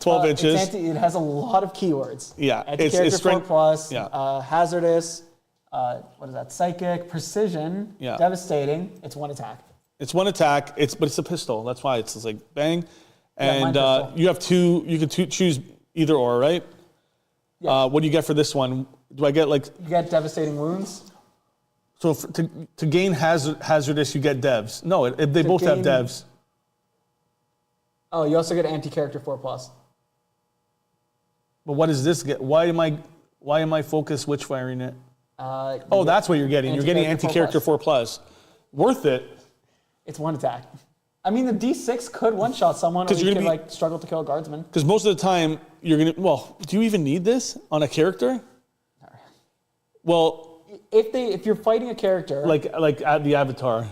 12 inches. it has a lot of keywords. Yeah, Anti-character strength- 4+, yeah. hazardous, what is that? Psychic, precision, Yeah. devastating. It's 1 attack. It's 1 attack, but it's a pistol. That's why it's like bang. And mine pistol. you have two, you can choose either or, right? Yeah. What do you get for this one? Do I get like, You get devastating wounds. so to gain hazardous, you get devs? No, they both have gain- devs. Oh, you also get anti-character 4+. But what does this get? Why am I focused witch firing it? You get That's what you're getting. You're getting anti-character anti-character 4+. Worth it. It's 1 attack. I mean, the D6 could one-shot someone, or 'Cause you you're could gonna be- struggle to kill a guardsman. Because most of the time, you're going to, well, do you even need this on a character? Well, If you're fighting a character, like at the Avatar.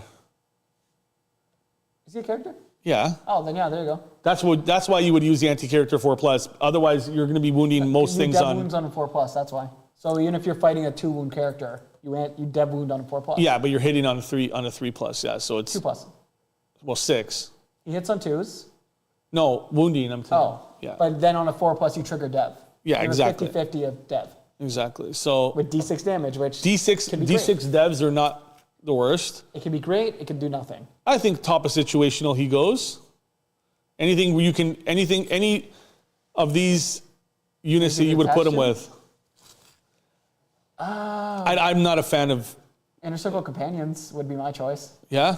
is he a character? Yeah. Oh, then yeah, there you go. That's why you would use the anti-character 4+. Otherwise, you're going to be wounding most You things dev on. wounds on a 4+. That's why. So even if you're fighting a 2-wound character, you dev wound on a 4+. Yeah, but you're hitting on a 3+. Yeah, so it's 2+. 6. He hits on 2s. No, wounding. I'm telling. Oh, Yeah. But then on a 4+, you trigger dev. Yeah, You're exactly. 50-50 of dev Exactly. So with D6 damage, which D6 can be great. devs are not the worst. It can be great. It can do nothing. I think top of situational he goes. Anything where you can any of these units that you would put him with. I'm not a fan of. Inner Circle Companions would be my choice. Yeah,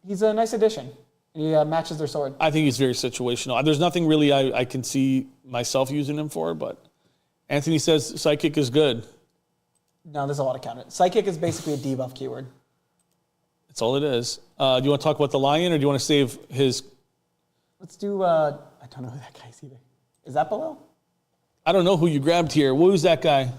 He's a nice addition. He matches their sword. I think he's very situational. There's nothing really I can see myself using him for, but Anthony says psychic is good. No, there's a lot of counter. Psychic is basically a debuff keyword. That's all it is. Do you want to talk about the lion, or do you want to save his? Let's do, I don't know who that guy is either. Is that Belel? I don't know who you grabbed here. Who's that guy?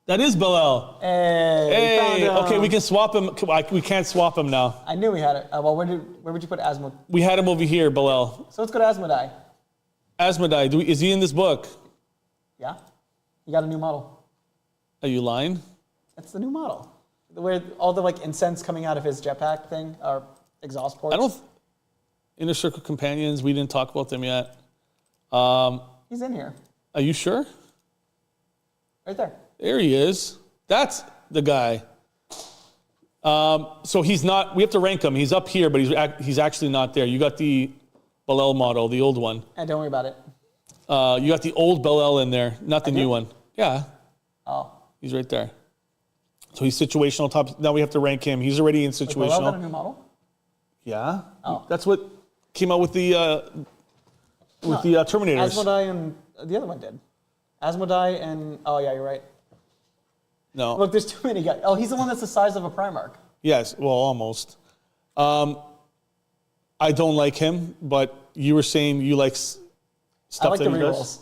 That is Belel. Hey, found Hey, him. okay, we can swap him. We can't swap him now. I knew we had it. Well, where would you put Asmodai? We had him over here, Belel. So let's go to Asmodai. Asmodai, is he in this book? Yeah? You got a new model. Are you lying? That's the new model. Where all the incense coming out of his jetpack thing, or exhaust ports. Inner Circle Companions, we didn't talk about them yet. He's in here. Are you sure? Right there. There he is. That's the guy. So he's not, we have to rank him. He's up here, but he's actually not there. You got the Belel model, the old one. And don't worry about it. You got the old Belel in there, not the new one. Yeah, Oh. he's right there. So he's situational top. Now we have to rank him. He's already in Belel got a situational. new model? Yeah. Oh. That's what came out with the Terminators. Asmodai and the other one did. Asmodai and, oh yeah, you're right. No. Look, there's too many guys. Oh, he's the one that's the size of a Primarch. Yes, well, almost. I don't like him, but you were saying you like stuff I like that the he does. rerolls.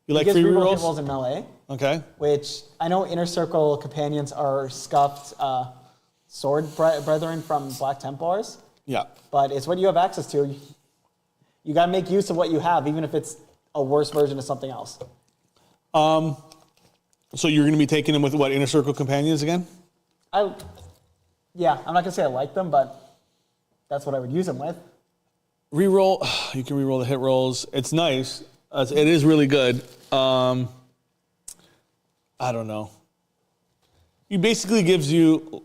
You like he free gets reroll rerolls? hit rolls in melee, Okay. which I know Inner Circle Companions are scuffed sword brethren from Black Templars, Yeah. but it's what you have access to. You got to make use of what you have, even if it's a worse version of something else. So you're going to be taking him with what, Inner Circle Companions again? Yeah, I'm not gonna say I like them, but that's what I would use them with. Reroll. You can reroll the hit rolls. It's nice. It is really good. I don't know. He basically gives you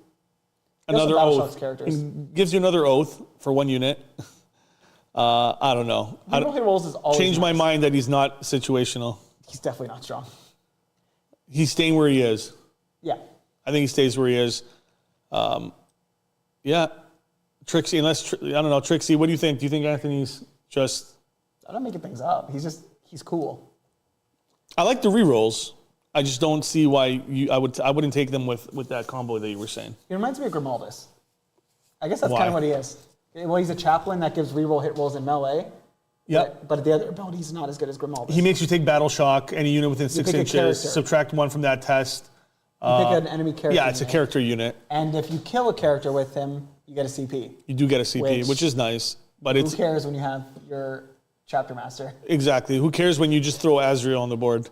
another Battle Shock's oath. characters. He gives you another oath for one unit. I don't know. Reroll hit rolls is always Change my nice. mind that he's not situational. He's definitely not strong. He's staying where he is. Yeah. I think he stays where he is. Yeah. Trixie, I don't know, Trixie, what do you think? Do you think Anthony's just... I'm not making things up. He's cool. I like the rerolls. I just don't see why I wouldn't take them with that combo that you were saying. He reminds me of Grimaldus. I guess that's Why? kind of what he is. Well, he's a chaplain that gives reroll hit rolls in melee. Yep. But the other ability is not as good as Grimaldus. He makes you take battle shock, any unit within 6 pick a inches, character. subtract 1 from that test. You pick an enemy character. Yeah, it's a character unit. And if you kill a character with him, you get a CP. You do get a CP, which is nice. But Who cares when you have your chapter master? Exactly. Who cares when you just throw Azrael on the board?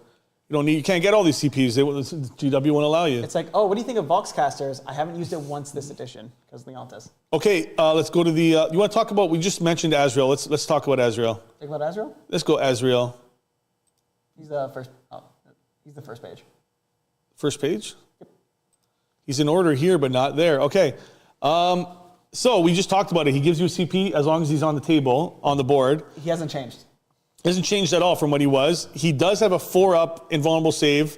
You can't get all these CPs. GW won't allow you. It's like, oh, what do you think of Voxcasters? I haven't used it once this edition because Leontes. Okay, let's go to the. You want to talk about? We just mentioned Azrael. Let's talk about Azrael. Think about Azrael? Let's go Azrael. He's the first. Oh, he's the first page. First page. Yep. He's in order here, but not there. Okay. So we just talked about it. He gives you a CP as long as he's on the table on the board. He hasn't changed. Hasn't changed at all from what he was. He does have a 4-up invulnerable save,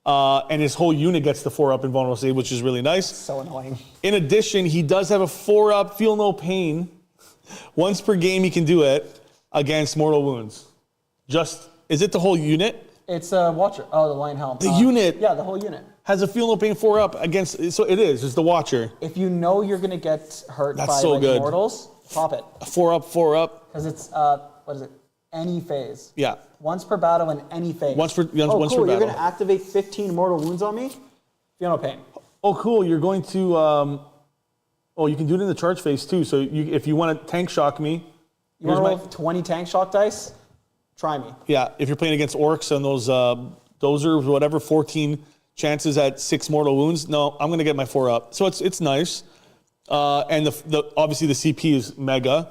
and his whole unit gets the 4-up invulnerable save, which is really nice. So annoying. In addition, he does have a 4-up feel no pain. Once per game, he can do it against mortal wounds. Is it the whole unit? It's a Watcher. Oh, the Lion Helm. The unit. Yeah, the whole unit. Has a feel no pain 4-up against. So it is. It's the Watcher. If you know you're gonna get hurt That's by so good. mortals, pop it. A 4-up. Because it's what is it? Any phase. Yeah. Once per battle in any phase. Once per cool. battle. You're going to activate 15 mortal wounds on me? Feel no pain. Oh, cool. You're going to. You can do it in the charge phase too. So if you want to tank shock me. You want to roll 20 tank shock dice? Try me. Yeah. If you're playing against orcs and those dozers, whatever, 14 chances at 6 mortal wounds. No, I'm going to get my 4-up. So it's nice. And obviously the CP is mega.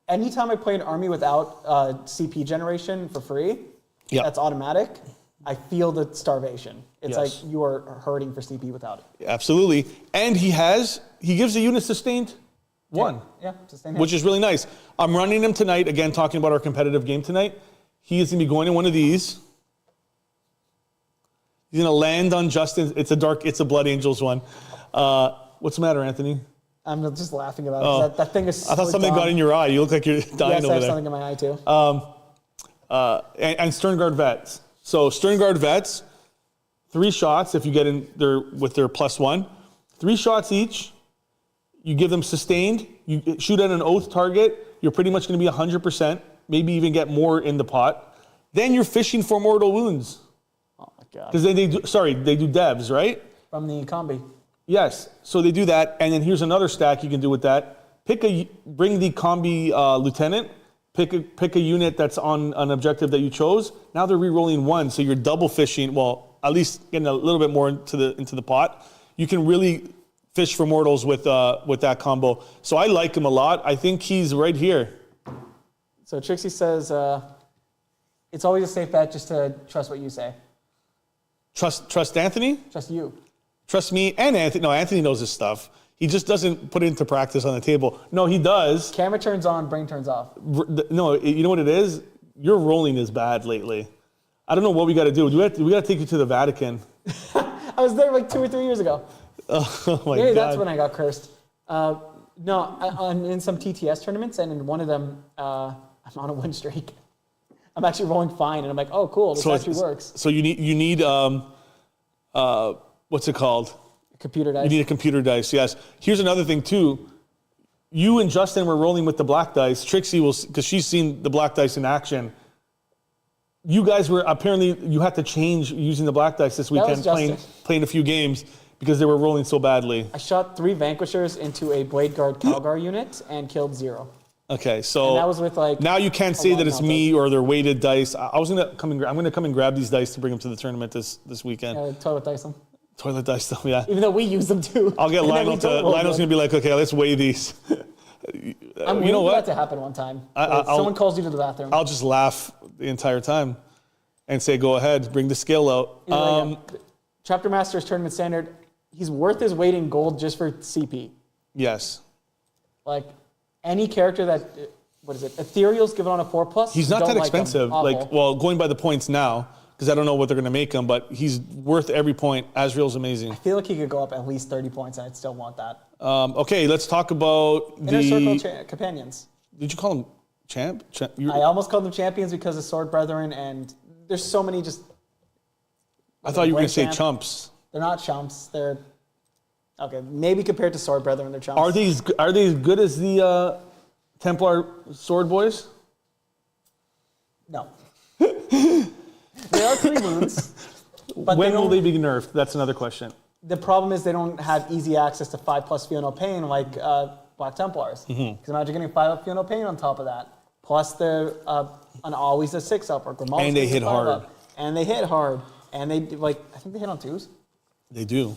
Anytime I play an army without CP generation for free, that's automatic, I feel the starvation. It's like you are hurting for CP without it. Absolutely. And he gives the unit sustained 1. Yeah, sustained. Which is really nice. I'm running him tonight, again, talking about our competitive game tonight. He is going to be going in one of these. He's going to land on Justin. It's a Blood Angels one. What's the matter, Anthony? I'm just laughing about it. That thing is so I thought something got in your eye. You look like you're dying over there. Yes, I have something in my eye too. And Sternguard Vets. So Sternguard Vets, 3 shots if you get in there with their +1. 3 shots each. You give them sustained. You shoot at an oath target. You're pretty much going to be 100%. Maybe even get more in the pot. Then you're fishing for mortal wounds. Oh my God. Because they do devs, right? From the combi. Yes, so they do that, and then here's another stack you can do with that. Bring the combi lieutenant, pick a unit that's on an objective that you chose. Now they're re-rolling 1, so you're double fishing. Well, at least getting a little bit more into the pot. You can really fish for mortals with that combo. So I like him a lot. I think he's right here. So Trixie says it's always a safe bet just to trust what you say. Trust Anthony? Trust you. Trust me and Anthony. No, Anthony knows his stuff. He just doesn't put it into practice on the table. No, he does. Camera turns on, brain turns off. No, you know what it is? Your rolling is bad lately. I don't know what we got to do. We got to take you to the Vatican. I was there like 2 or 3 years ago. Oh my Maybe God. that's when I got cursed. In some TTS tournaments, and in one of them, I'm on a win streak. I'm actually rolling fine, and I'm like, oh, cool, this actually works. So you need what's it called? Computer dice. You need a computer dice, yes. Here's another thing, too. You and Justin were rolling with the black dice. Trixie will, because she's seen the black dice in action. You guys were, apparently, you had to change using the black dice this weekend, playing a few games, because they were rolling so badly. I shot 3 Vanquishers into a Blade Guard Calgar unit and killed 0. Okay, so and that was with now you can't say that it's me or they're weighted dice. I'm gonna come and grab these dice to bring them to the tournament this weekend. Toilet dice them. Toilet dice them, yeah. Even though we use them too. I'll get Lionel Lionel's gonna be like, okay, let's weigh these. I'm waiting for that to happen one time. Someone calls you to the bathroom. I'll just laugh the entire time and say, go ahead, bring the scale out. Chapter Master's tournament standard. He's worth his weight in gold just for CP. Yes. Like any character that, what is it? Ethereal's given on a 4+. He's not that expensive. Going by the points now, because I don't know what they're going to make him, but he's worth every point. Azrael's amazing. I feel like he could go up at least 30 points, and I'd still want that. Okay, let's talk about Inner Circle companions. Did you call them champ? I almost called them champions because of Sword Brethren, and there's so many just... I thought you were going to say chumps. They're not chumps. They're... Okay, maybe compared to Sword Brethren, they're chumps. Are they as good as the Templar Sword Boys? No. They are 3 wounds. But when will they be nerfed? That's another question. The problem is they don't have easy access to 5+ Feel No Pain like Black Templars. Because imagine getting 5 up Feel No Pain on top of that. Plus they're always a 6-up or Grimal's. And they hit hard. Up. And they hit hard. And they, I think they hit on 2s. They do.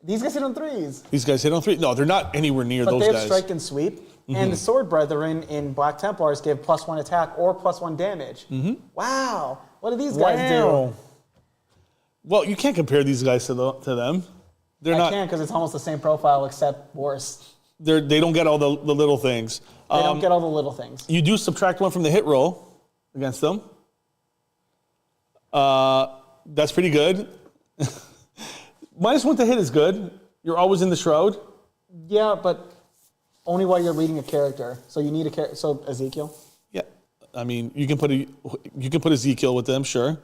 These guys hit on 3s. These guys hit on 3. No, they're not anywhere near those guys. But they have strike and sweep. And the Sword Brethren in Black Templars give +1 attack or +1 damage. Wow. What do these guys do? Well, you can't compare these guys to them. I can because it's almost the same profile except worse. They don't get all the little things. They don't get all the little things. You do subtract 1 from the hit roll against them. That's pretty good. -1 to hit is good. You're always in the shroud. Yeah, but only while you're leading a character. So you need a character. So Ezekiel. Yeah, I mean you can put Ezekiel with them, sure.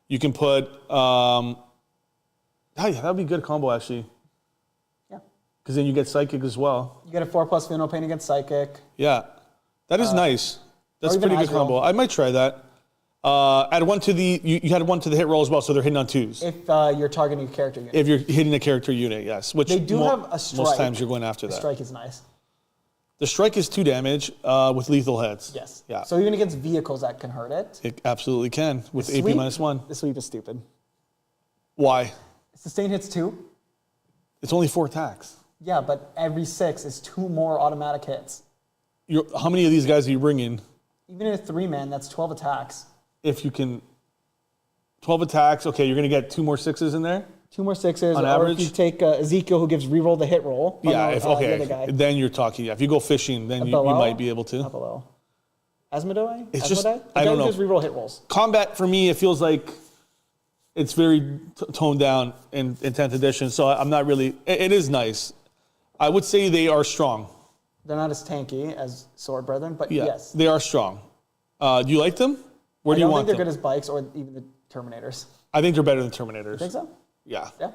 You can put. Oh yeah, that would be a good combo actually. Yeah. Because then you get psychic as well. You get a 4+ Feel No Pain against psychic. Yeah, that is nice. That's a pretty good Azrael. combo. I might try that. Add 1 to the. You had 1 to the hit roll as well, so they're hitting on 2s. If you're targeting a character unit. If you're hitting a character unit, yes. Which they do have a strike. Most times you're going after that. The strike is nice. The strike is 2 damage with lethal heads. Yes. Yeah. So even against vehicles that can hurt it. It absolutely can with AP -1. The sweep is stupid. Why? Sustain hits 2. It's only 4 attacks. Yeah, but every 6 is 2 more automatic hits. How many of these guys are you bringing? Even in a 3-man, that's 12 attacks. If you can, 12 attacks. Okay, you're going to get 2 more 6s in there. 2 more 6s. On or average? if you take Ezekiel, who gives reroll the hit roll. Yeah. The other guy. Then you're talking. Yeah. If you go fishing, then you might be able to. Not below. Asmodai? It's just The I guy don't who know. gives reroll hit rolls. Combat for me, it feels like it's very toned down in 10th edition. So I'm not really. It is nice. I would say they are strong. They're not as tanky as Sword Brethren, but Yeah, yes. they are strong. Do you like them? Where do you want them? I don't think they're good as bikes or even the Terminators. I think they're better than Terminators. You think so? Yeah. Yeah.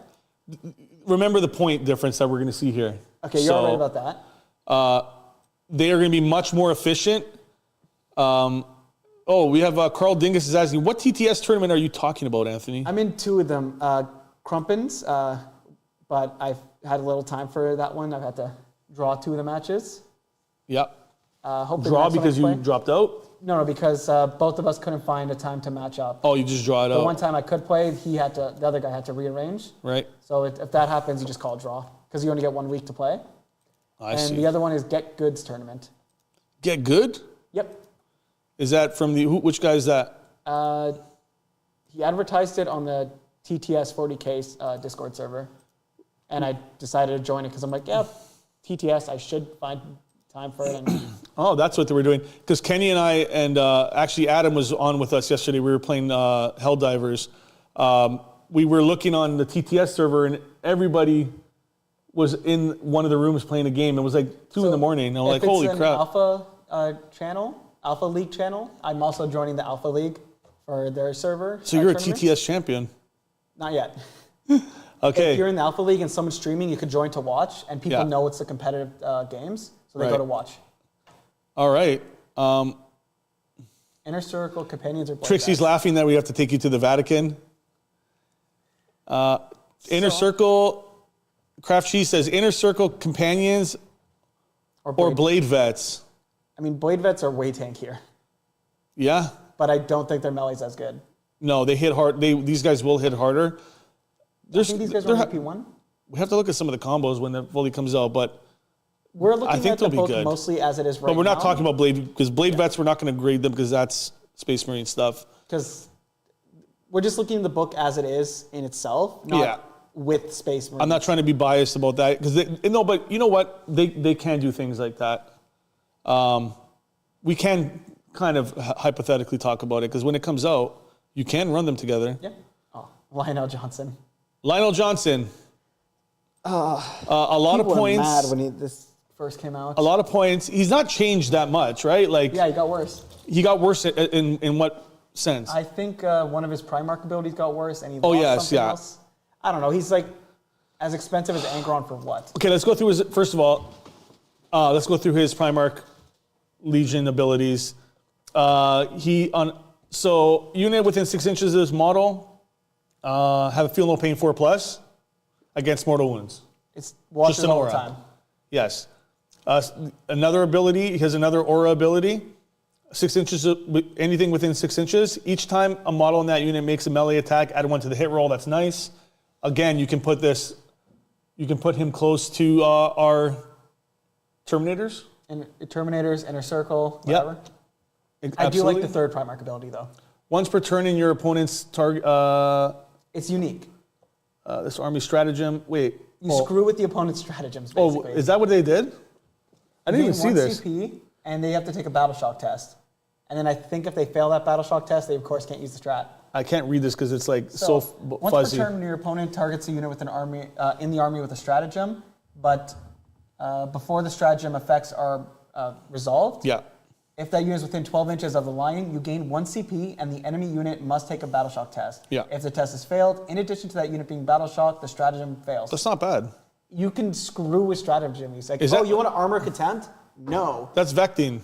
Remember the point difference that we're going to see here. Okay, you're all right about that. They are going to be much more efficient. We have Carl Dingus is asking, what TTS tournament are you talking about, Anthony? I'm in 2 of them. Crumpins, but I've had a little time for that one. I've had to draw 2 of the matches. Yep. Hope Draw because you dropped out? No, because both of us couldn't find a time to match up. Oh, you just draw it The out. one time I could play, the other guy had to rearrange. Right. So if that happens, you just call a draw because you only get 1 week to play. I see. And the other one is Get Goods tournament. Get Good? Yep. Is that from which guy is that? He advertised it on the TTS 40k Discord server, and I decided to join it because I'm like, yeah, TTS, I should find time for it. And Oh, that's what they were doing. Because Kenny and I, and actually Adam was on with us yesterday. We were playing Helldivers. We were looking on the TTS server, and everybody was in one of the rooms playing a game. It was like 2 in the morning. And I'm like, holy crap. Alpha League channel, I'm also joining the Alpha League for their server. So you're a tournament. TTS champion. Not yet. Okay. If you're in the Alpha League and someone's streaming, you could join to watch, and people know it's the competitive games, so they go to watch. All right. Inner Circle companions are. Trixie's laughing that we have to take you to the Vatican. Inner Circle, Craft Cheese says Inner Circle companions or Blade Vets. I mean, Blade Vets are way tankier. Yeah. But I don't think their melee's as good. No, they hit hard. These guys will hit harder. I think these guys are AP1. We have to look at some of the combos when it fully comes out, but we're looking I think at the they'll be book good. Mostly as it is right now. But we're not talking about Blade, because Blade Vets, we're not going to grade them because that's Space Marine stuff. Because we're just looking at the book as it is in itself, not with Space Marine. I'm not trying to be biased about that, because no, but you know what? They can do things like that. We can kind of hypothetically talk about it, because when it comes out, You can run them together. Yeah. Oh, Lionel Johnson. Lionel Johnson. A lot of points. Were mad when this first came out. A lot of points. He's not changed that much, right? Like, yeah, he got worse. He got worse in what sense? I think one of his Primarch abilities got worse, and he lost something else. I don't know. He's like as expensive as Angron for what? Okay, let's go through his. First of all, let's go through his Primarch Legion abilities. So unit within 6 inches of this model have a feel no pain 4+ against mortal wounds. It's watches just an all aura. the time. Yes. Another ability. He has another aura ability. 6 inches, anything within 6 inches. Each time a model in that unit makes a melee attack, add 1 to the hit roll. That's nice. Again, you can put this. You can put him close to our Terminators. And Terminators, Inner Circle, whatever. Yep. I do like the third Primarch ability though. Once per turn in your opponent's target. It's unique. This army stratagem. Wait. You screw with the opponent's stratagems, basically. Oh, is that what they did? I didn't even see this. CP, and they have to take a battle shock test. And then I think if they fail that battle shock test, they of course can't use the strat. I can't read this because it's like so once fuzzy. per turn, your opponent targets a unit with an army in the army with a stratagem, but before the stratagem effects are resolved, if that unit is within 12 inches of the lion, you gain 1 CP, and the enemy unit must take a battle shock test. If the test is failed, in addition to that unit being battle shocked, the stratagem fails. That's not bad. You can screw with stratagems. Like, you want to armor contempt? No. That's Vecting.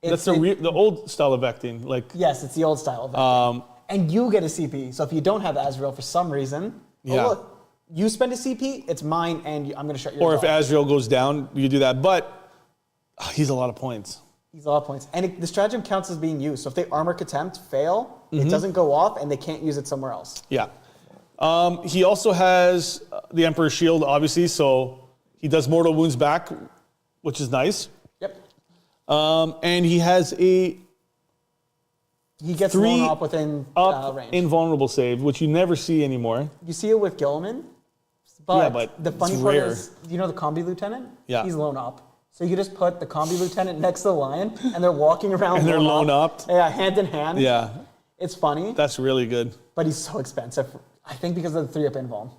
That's the old style of Vecting. Like, yes, it's the old style of Vecting. And you get a CP. So if you don't have Azrael for some reason, look, you spend a CP, it's mine, and I'm going to shut your Or if Azrael goes down, you do that. But he's a lot of points. He's a lot of points. And the stratagem counts as being used. So if they armor contempt, fail, it doesn't go off, and they can't use it somewhere else. Yeah. He also has the Emperor's Shield, obviously, so he does mortal wounds back, which is nice. Yep. And he has a... He gets 3 blown up within range. Invulnerable save, which you never see anymore. You see it with Gilliman, but the funny part is, you know the Combi Lieutenant? Yeah. He's blown up. So you just put the Combi Lieutenant next to the Lion, and they're walking around. And they're blown up. Yeah, hand in hand. Yeah. It's funny. That's really good. But he's so expensive. I think because of the 3-up invuln.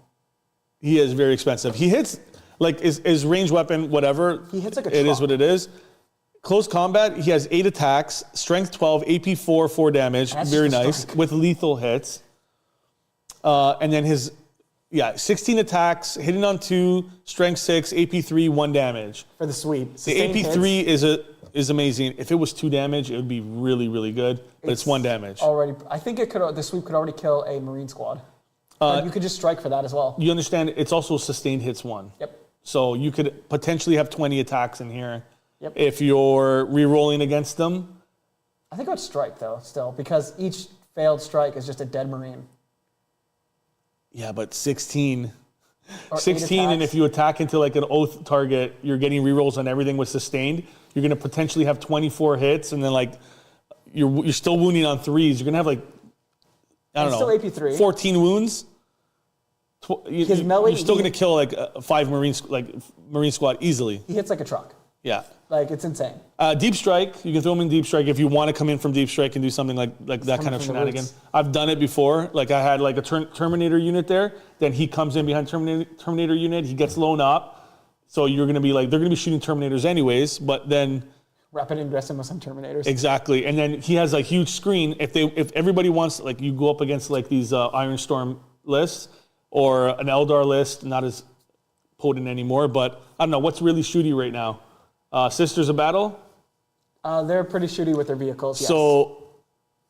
He is very expensive. He hits, like, his range weapon, whatever. He hits like a It truck. is what it is. Close combat, he has 8 attacks, strength 12, AP 4, 4 damage. Very nice. strike. With lethal hits. And then 16 attacks, hitting on 2, strength 6, AP 3, 1 damage. For the sweep. The AP 3 is amazing. If it was 2 damage, it would be really, really good. But it's 1 damage. Already, I think the sweep could already kill a Marine squad. You could just strike for that as well. You understand, it's also sustained hits 1. Yep. So you could potentially have 20 attacks in here. Yep. If you're re-rolling against them. I think I would strike, though, still, because each failed strike is just a dead Marine. Yeah, but 16. Or 16, and if you attack into like an oath target, you're getting re-rolls on everything with sustained. You're going to potentially have 24 hits, and then like you're still wounding on 3s. You're going to have like, I don't know, still AP 3. 14 wounds. You're still going to kill like 5 Marine squad easily. He hits like a truck. Yeah. Like, it's insane. Deep strike, you can throw him in deep strike if you want to come in from deep strike and do something like that kind of shenanigan. I've done it before. Like I had like a Terminator unit there. Then he comes in behind Terminator unit. He gets blown up. So you're going to be like, they're going to be shooting Terminators anyways. But then rapid aggressive with some Terminators. Exactly. And then he has a huge screen. If everybody wants, like you go up against like these Iron Storm lists or an Eldar list, not as potent anymore. But I don't know what's really shooty right now. Sisters of Battle? They're pretty shooty with their vehicles, yes. So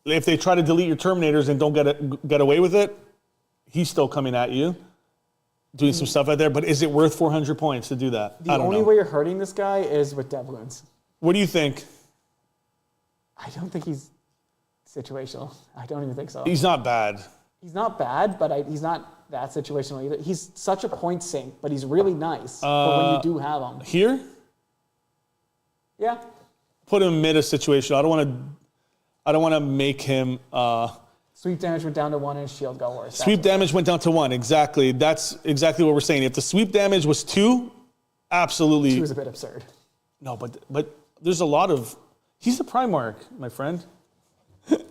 if they try to delete your Terminators and don't get away with it, he's still coming at you, doing some stuff out there. But is it worth 400 points to do that? The only way you're hurting this guy is with Devloons. What do you think? I don't think he's situational. I don't even think so. He's not bad. He's not bad, but he's not that situational either. He's such a point sink, but he's really nice for when you do have him. Here? Yeah. Put him mid a situation. I don't want to make him. Sweep damage went down to 1 and his shield got worse. Sweep damage went down to 1. Exactly. That's exactly what we're saying. If the sweep damage was 2, absolutely. 2 is a bit absurd. No, but there's a lot of. He's the Primarch, my friend.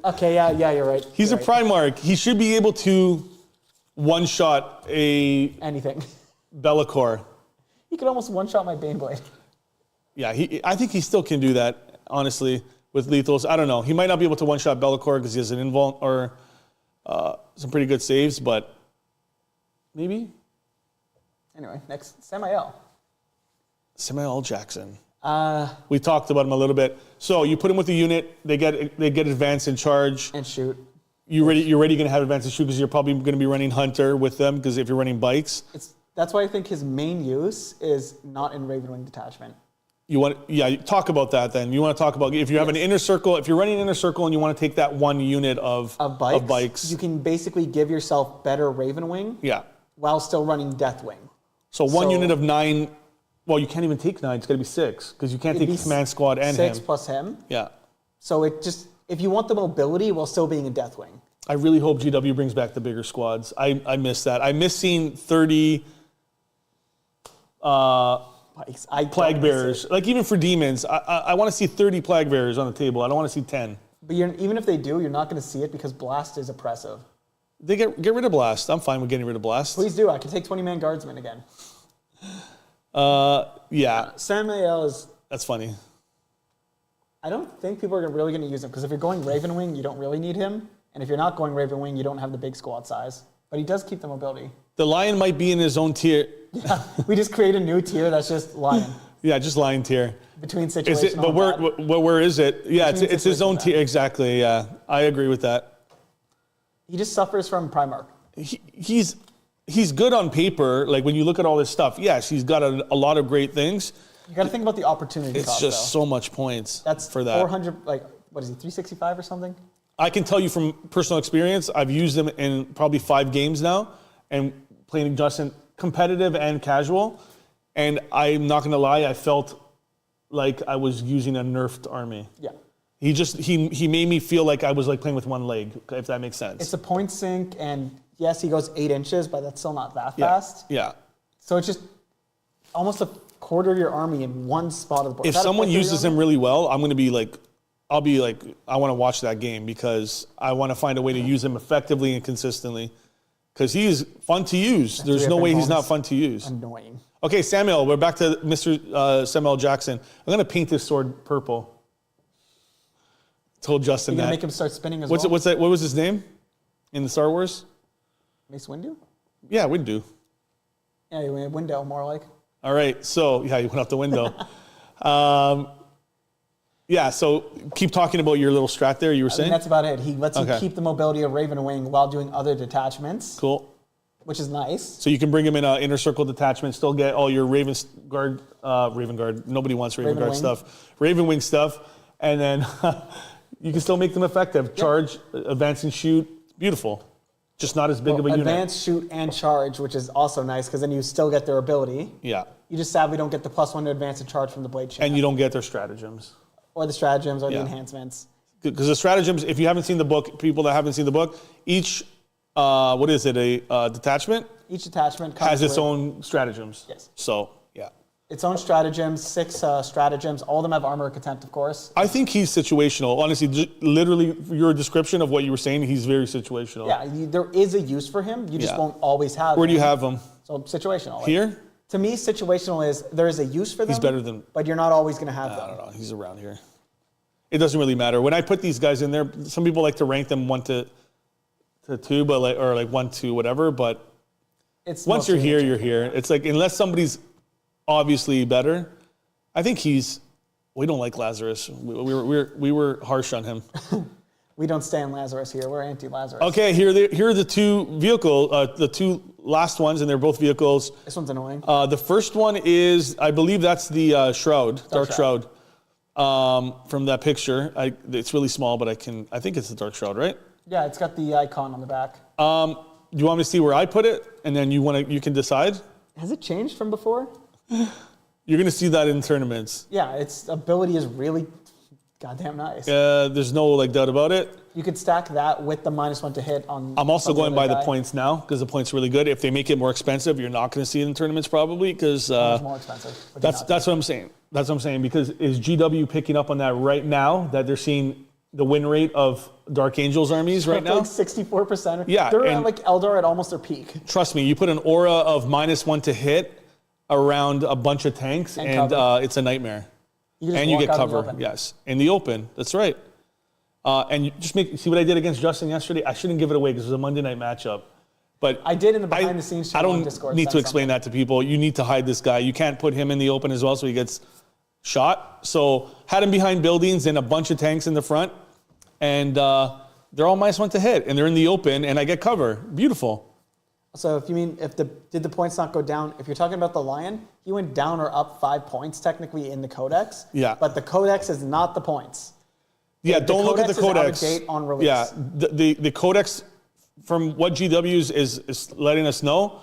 Okay, yeah, you're right. He's you're a right. Primarch. He should be able to one-shot a Anything. Be'lakor. He could almost one-shot my Baneblade. Yeah, I think he still can do that, honestly, with lethals. I don't know. He might not be able to one-shot Be'lakor because he has an invuln or some pretty good saves, but maybe. Anyway, next, Samael. Samuel Jackson. We talked about him a little bit. So you put him with the unit, they get advance and charge. And shoot. You're already going to have advance and shoot because you're probably going to be running Hunter with them because if you're running bikes. That's why I think his main use is not in Ravenwing detachment. Talk about that then. You want to talk about if you have an inner circle, if you're running an inner circle and you want to take that one unit of bikes. You can basically give yourself better Ravenwing while still running Deathwing. So one unit of 9, well, you can't even take 9, it's got to be 6 because you can't take command squad and 6 him. plus him. Yeah. So if you want the mobility while still being a Deathwing. I really hope GW brings back the bigger squads. I miss that. I miss seeing 30 Plague Bearers. Like even for demons, I want to see 30 Plague Bearers on the table. I don't want to see 10. But even if they do, you're not going to see it because Blast is oppressive. They get rid of Blast. I'm fine with getting rid of Blast. Please do. I can take 20-man Guardsmen again. Yeah. Samael is... That's funny. I don't think people are really going to use him because if you're going Ravenwing, you don't really need him. And if you're not going Ravenwing, you don't have the big squad size. But he does keep the mobility. The Lion might be in his own tier. Yeah, we just create a new tier that's just Lion. Yeah, just Lion tier. Between situational but where is it? Yeah, it's his own tier. Exactly, yeah. I agree with that. He just suffers from Primarch. He's good on paper. Like when you look at all this stuff, yes, he's got a lot of great things. You got to think about the opportunity It's cost, just though. so much points That's for that. 400, like, what is he, 365 or something? I can tell you from personal experience, I've used them in probably 5 games now and playing just in competitive and casual. And I'm not going to lie, I felt like I was using a nerfed army. Yeah. He made me feel like I was like playing with one leg, if that makes sense. It's a point sink, and yes, he goes 8 inches, but that's still not that fast. Yeah. So it's just almost a quarter of your army in one spot of the board. If someone uses him really well, I'm going to be like, I want to watch that game because I want to find a way to use him effectively and consistently because he's fun to use. There's no way he's not fun to use. Annoying. Okay, Samuel, we're back to Mr. Samuel Jackson. I'm going to paint this sword purple. Told Justin You're that. going to make him start spinning as What was his name in the Star Wars? Mace Windu? Yeah, Windu. Yeah, you went window, more like. All right, so, yeah, you went out the window. Yeah, so keep talking about your little strat there you were saying? That's about it. He lets you keep the mobility of Ravenwing while doing other detachments. Cool. Which is nice. So you can bring him in an inner circle detachment, still get all your Raven Guard, nobody wants Raven Guard stuff, Ravenwing stuff, and then you can still make them effective. Charge, advance and shoot, beautiful. Just not as big of a unit. Advance, shoot, and charge, which is also nice because then you still get their ability. Yeah. You just sadly don't get the +1 to advance and charge from the blade chain. And you don't get their stratagems. Or the stratagems or the enhancements. Because the stratagems, if you haven't seen the book, people that haven't seen the book, each, what is it, a detachment? Each detachment comes has its own stratagems. Yes. So, yeah. Its own stratagems, 6 stratagems. All of them have armor contempt, of course. I think he's situational. Honestly, literally, your description of what you were saying, he's very situational. Yeah, there is a use for him. You just won't always have him. Where do you have him? So situational. Here? To me, situational is there is a use for them. He's better than... But you're not always going to have them. I don't know. He's around here. It doesn't really matter. When I put these guys in there, some people like to rank them 1 to 2, but or 1 to whatever. But once you're here, you're here. It's like unless somebody's obviously better, I think we don't like Lazarus. We were harsh on him. We don't stand Lazarus here. We're anti-Lazarus. Okay, here are the 2 the 2 last ones, and they're both vehicles. This one's annoying. The first one is, I believe that's the Shroud, Dark Shroud. From that picture. It's really small, but I think it's the Dark Shroud, right? Yeah, it's got the icon on the back. Do you want me to see where I put it, and then you can decide? Has it changed from before? You're gonna see that in tournaments. Yeah, its ability is really goddamn nice. There's no doubt about it. You could stack that with the -1 to hit on. I'm also going by the points now because the points are really good. If they make it more expensive, you're not going to see it in tournaments probably because it's more expensive. That's what I'm saying. That's what I'm saying because is GW picking up on that right now that they're seeing the win rate of Dark Angels armies right now. Like 64%. Yeah, They're and- at like Eldar at almost their peak. Trust me, you put an aura of -1 to hit around a bunch of tanks, and it's a nightmare. You just And you walk get out in the cover, open. yes, in the open. That's right. And you just see what I did against Justin yesterday. I shouldn't give it away because it was a Monday night matchup, but I did in the behind the scenes I channel on don't Discord. need to explain that to people. You need to hide this guy. You can't put him in the open as well, so he gets shot. So had him behind buildings and a bunch of tanks in the front, and they're all -1 to hit, and they're in the open, and I get cover. Beautiful. So if you mean did the points not go down? If you're talking about the Lion, he went down or up 5 points technically in the codex. Yeah. But the codex is not the points. Yeah, don't look at the codex. Is out of date on release. Yeah, the codex, from what GWs is letting us know,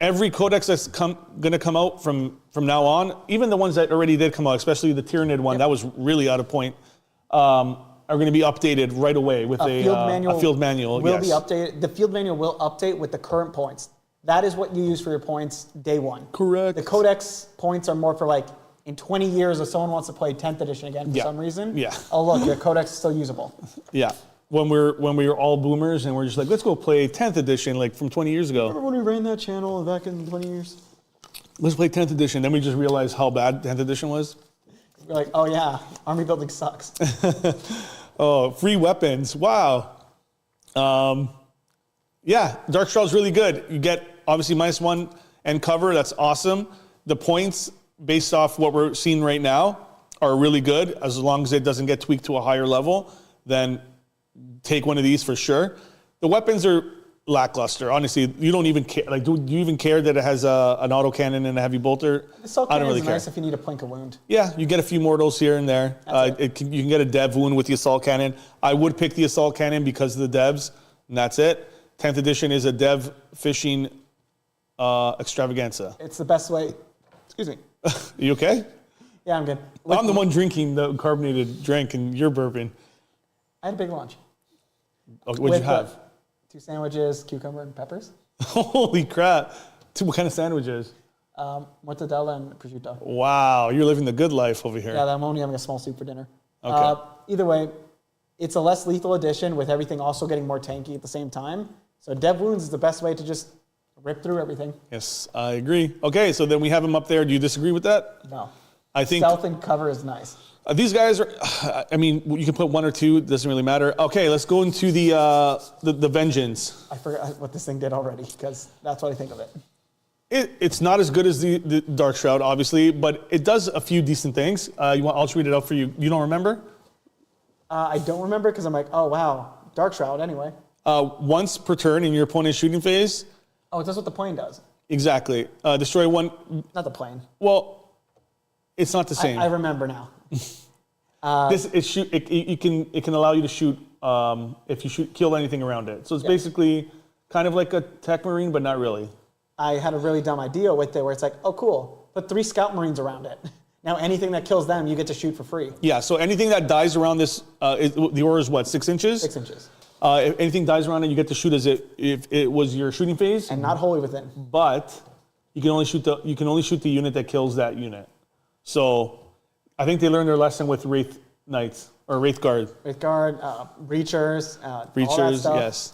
every codex that's going to come out from now on, even the ones that already did come out, especially the Tyranid one, that was really out of point, are going to be updated right away with a field manual. Will be updated. The field manual will update with the current points. That is what you use for your points day one. Correct. The codex points are more for like in 20 years if someone wants to play 10th edition again for some reason. Yeah. Oh look, your codex is still usable. Yeah. When we were all boomers and we're just like, let's go play 10th edition like from 20 years ago. Remember when we ran that channel back in 20 years? Let's play 10th edition. Then we just realized how bad 10th edition was. We're like, oh yeah, army building sucks. Oh, free weapons. Wow. Yeah, Darkstrahl's really good. You get obviously -1 and cover. That's awesome. The points based off what we're seeing right now are really good. As long as it doesn't get tweaked to a higher level, then take one of these for sure. The weapons are lackluster. Honestly, you don't even care. Like, do you even care that it has an autocannon and a heavy bolter? The Assault I don't Cannon really is care. nice if you need to plink a wound. Yeah, you get a few mortals here and there. You can get a dev wound with the assault cannon. I would pick the assault cannon because of the devs, and that's it. 10th edition is a dev fishing extravaganza. It's the best way. Excuse me. You okay? Yeah, I'm good. I'm the one drinking the carbonated drink, and you're burping. I had a big lunch. Okay, what'd you have? 2 sandwiches, cucumber and peppers. Holy crap. What kind of sandwiches? Mortadella and prosciutto. Wow, you're living the good life over here. Yeah, I'm only having a small soup for dinner. Okay. Either way, it's a less lethal edition with everything also getting more tanky at the same time. So Dev Wounds is the best way to just rip through everything. Yes, I agree. Okay, so then we have him up there. Do you disagree with that? No. I think Stealth and cover is nice. These guys are, I mean, you can put 1 or 2, it doesn't really matter. Okay, let's go into the Vengeance. I forgot what this thing did already because that's what I think of it. It's not as good as the Dark Shroud, obviously, but it does a few decent things. I'll just read it out for you. You don't remember? I don't remember because I'm like, oh wow, Dark Shroud anyway. Once per turn in your opponent's shooting phase. Oh, that's what the plane does. Exactly. Destroy 1. Not the plane. Well, it's not the same. I remember now. It can allow you to shoot if you kill anything around it. So it's basically kind of like a Tech Marine, but not really. I had a really dumb idea with it where it's like, oh cool, put 3 Scout Marines around it. Now anything that kills them, you get to shoot for free. Yeah. So anything that dies around this, the aura is what, 6 inches? 6 inches. If anything dies around it, you get to shoot as if it was your shooting phase. And not wholly within. But you can only shoot the unit that kills that unit. So I think they learned their lesson with Wraith Knights or Wraith Guard. Wraith Guard, Breachers, all that Breachers, stuff. yes.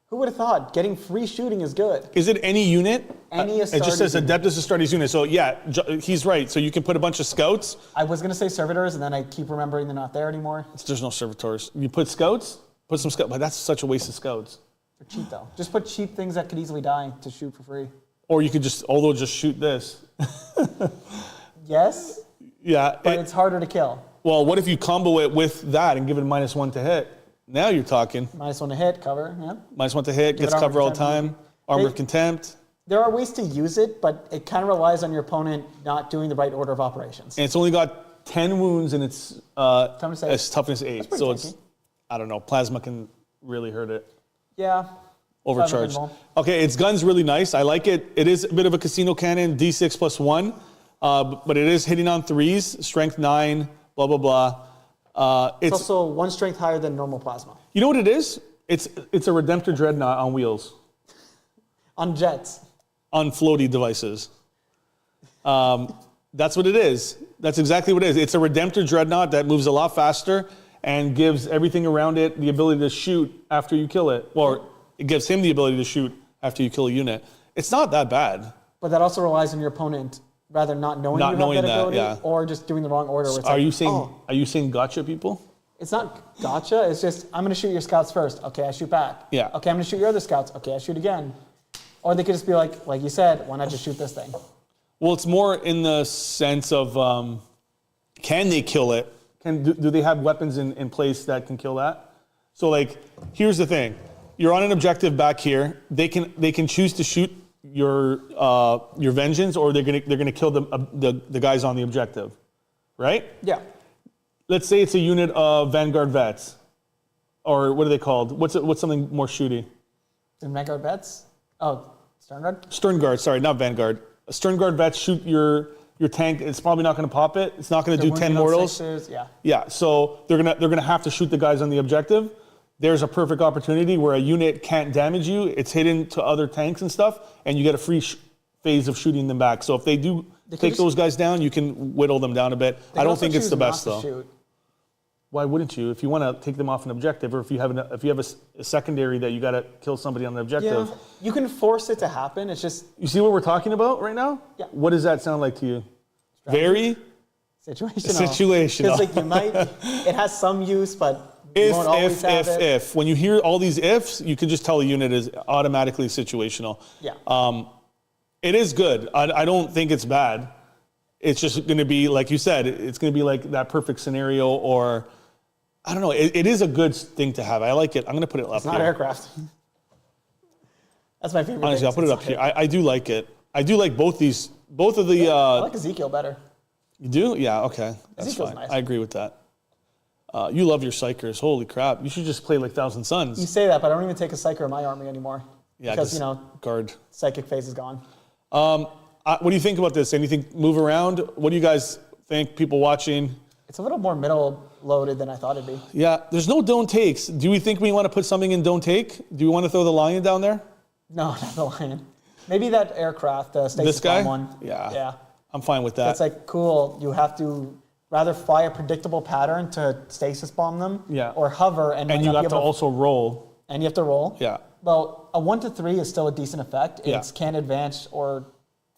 Who would have thought getting free shooting is good? Is it any unit? Any It just says Adeptus Astartes unit. So yeah, he's right. So you can put a bunch of scouts. I was going to say servitors, and then I keep remembering they're not there anymore. There's no servitors. You put scouts, put some scouts, but that's such a waste of scouts. They're cheap though. Just put cheap things that could easily die to shoot for free. Or you could just shoot this. Yes. Yeah. But it's harder to kill. Well, what if you combo it with that and give it a -1 to hit? Now you're talking. -1 to hit, cover, yeah. -1 to hit, gets it cover all the contempt. time. Armor of Contempt. There are ways to use it, but it kind of relies on your opponent not doing the right order of operations. And it's only got 10 wounds and it's toughness 8. pretty So tanky. it's, I don't know, plasma can really hurt it. Yeah. Overcharged. Plasma pinball. Okay, its gun's really nice. I like it. It is a bit of a casino cannon, D6 +1, but it is hitting on 3s, strength 9, blah, blah, blah. It's also 1 strength higher than normal plasma. You know what it is? It's a Redemptor Dreadnought on wheels. On jets. On floaty devices. That's what it is. That's exactly what it is. It's a Redemptor Dreadnought that moves a lot faster and gives everything around it the ability to shoot after you kill it. Or it gives him the ability to shoot after you kill a unit. It's not that bad. But that also relies on your opponent rather not knowing Not you knowing have that that, ability, yeah. or just doing the wrong order. Where it's Are like, you saying gotcha people? It's not gotcha. It's just, I'm going to shoot your scouts first. Okay, I shoot back. Yeah. Okay, I'm going to shoot your other scouts. Okay, I shoot again. Or they could just be like you said, why not just shoot this thing? Well, it's more in the sense of can they kill it? Do they have weapons in place that can kill that? So like, here's the thing: you're on an objective back here. They can choose to shoot your vengeance, or they're gonna kill the guys on the objective, right? Yeah. Let's say it's a unit of Vanguard vets, or what are they called? What's something more shooty? The Vanguard vets? Oh, Sternguard? Sternguard, sorry, not Vanguard. Sternguard vets shoot your tank. It's probably not going to pop it. It's not going to do 10 mortals. Yeah. Yeah, so they're gonna have to shoot the guys on the objective. There's a perfect opportunity where a unit can't damage you. It's hidden to other tanks and stuff, and you get a free phase of shooting them back. So if they do take those guys down, you can whittle them down a bit. I don't think it's the best though. Shoot. Why wouldn't you? If you want to take them off an objective, or if you have a secondary that you got to kill somebody on the objective. Yeah, you can force it to happen. It's just You see what we're talking about right now? Yeah. What does that sound like to you? Very situational. Because like you might, it has some use, but you won't always have it. If. When you hear all these ifs, you can just tell a unit is automatically situational. Yeah. It is good. I don't think it's bad. It's just going to be, like you said, it's going to be like that perfect scenario, or I don't know. It is a good thing to have. I like it. I'm going to put it up It's here. not aircraft. That's my favorite. Honestly, I'll put it up here. I do like it. I do like both of the. I like Ezekiel better. You do? Yeah, okay. That's Ezekiel's fine. nice. I agree with that. You love your Psychers. Holy crap. You should just play like Thousand Suns. You say that, but I don't even take a Psyker in my army anymore. Yeah, because, guard. psychic phase is gone. What do you think about this? Anything move around? What do you guys think, people watching? It's a little more middle loaded than I thought it'd be. Yeah, there's no don't takes. Do we think we want to put something in don't take? Do we want to throw the lion down there? No, not the lion. Maybe that aircraft, the stasis This guy? bomb one. Yeah. Yeah. I'm fine with that. It's like, cool, you have to rather fly a predictable pattern to stasis bomb them, Yeah. or hover and and you have to also roll. And you have to roll. Yeah. Well, a 1 to 3 is still a decent effect. Yeah. It's can advance or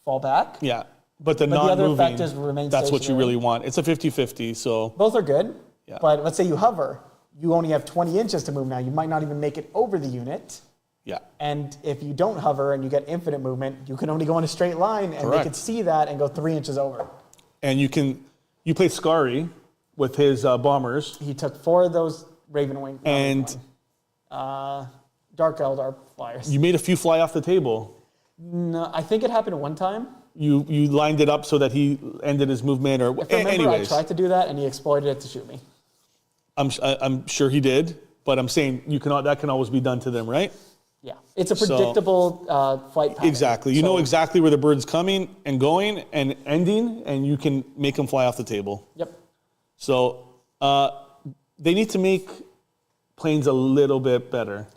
fall back. Yeah. But the But the other non-moving, effect is remain that's what you stationary. really want. It's a 50-50, so Both are good. Yeah. But let's say you hover. You only have 20 inches to move now. You might not even make it over the unit. yeah. And if you don't hover and you get infinite movement, you can only go in a straight line, and Correct. they could see that and go 3 inches over. And you play Scary with his bombers. He took 4 of those Raven Wing. And Dark Eldar flyers. you made a few fly off the table. No, I think it happened one time. You lined it up so that he ended his movement, or If I remember, anyways. I tried to do that, and he exploited it to shoot me. I'm sure he did, but I'm saying that can always be done to them, right? Yeah, it's a predictable flight pattern. Exactly. You know exactly where the bird's coming and going and ending, and you can make them fly off the table. Yep. So they need to make planes a little bit better.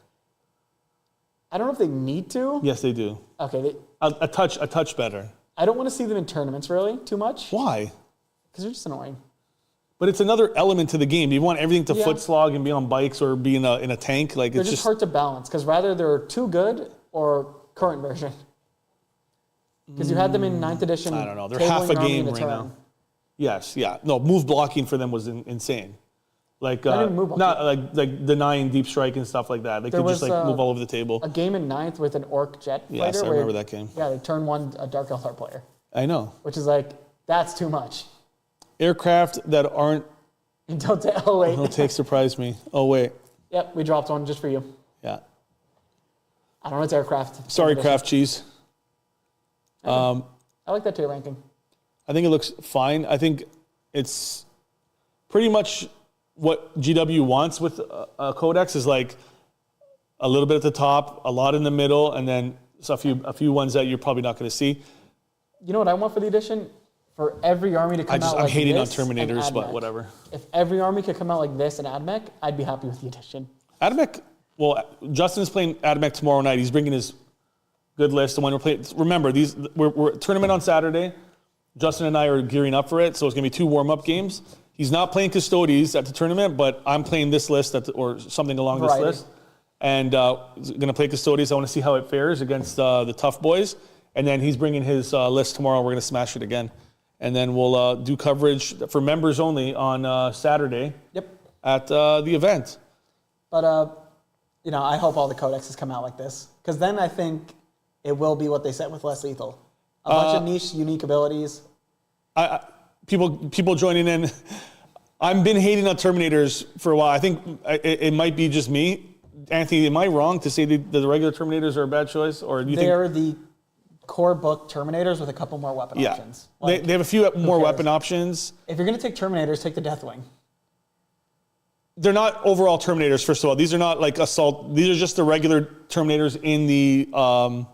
I don't know if they need to. Yes, they do. Okay. A touch better. I don't want to see them in tournaments really too much Why? because they're just annoying. But it's another element to the game. You want everything to Yeah. foot slog and be on bikes or be in a tank. Like They're it's just hard to balance because rather they're too good or current version. Because you had them in 9th edition. I don't know. They're tabling half a your army game in right turn. now. Yes, yeah. No, move blocking for them was insane. Like Not even move blocking. not like denying deep strike and stuff like that. They There could just was, like move all over the table. A game in 9th with an orc jet fighter. Yes, I where, remember that game. Yeah, they turn one a Dark Eldar player, I know. which is like, that's too much. Aircraft that aren't Oh, wait. don't take surprise me. Oh wait. Yep, we dropped one just for you. Yeah. I don't know, it's aircraft. Sorry, Kraft Cheese. I like that tier ranking. I think it looks fine. I think it's pretty much what GW wants with a codex is like a little bit at the top, a lot in the middle, and then a few ones that you're probably not going to see. You know what I want for the edition? For every army to come out like I'm hating on this and Terminators, but AdMech. whatever. If every army could come out like this and AdMech, I'd be happy with the edition. AdMech, well, Justin's playing AdMech tomorrow night. He's bringing his good list. The one we're playing. Remember, we're tournament on Saturday. Justin and I are gearing up for it, so it's going to be 2 warm-up games. He's not playing Custodes at the tournament, but I'm playing this list or something along this list. And going to play Custodes. I want to see how it fares against the tough boys. And then he's bringing his list tomorrow. We're going to smash it again. And then we'll do coverage for members only on Saturday. Yep. At the event. But, I hope all the codexes come out like this. Because then I think it will be what they said with less lethal. A bunch of niche, unique abilities. People joining in. I've been hating on Terminators for a while. I think it might be just me. Anthony, am I wrong to say the regular Terminators are a bad choice? Or do you They're the core book Terminators with a couple more weapon options. Like, they have a few more weapon options. If you're going to take Terminators, take the Deathwing. They're not overall Terminators, first of all. These are not like Assault. These are just the regular Terminators in the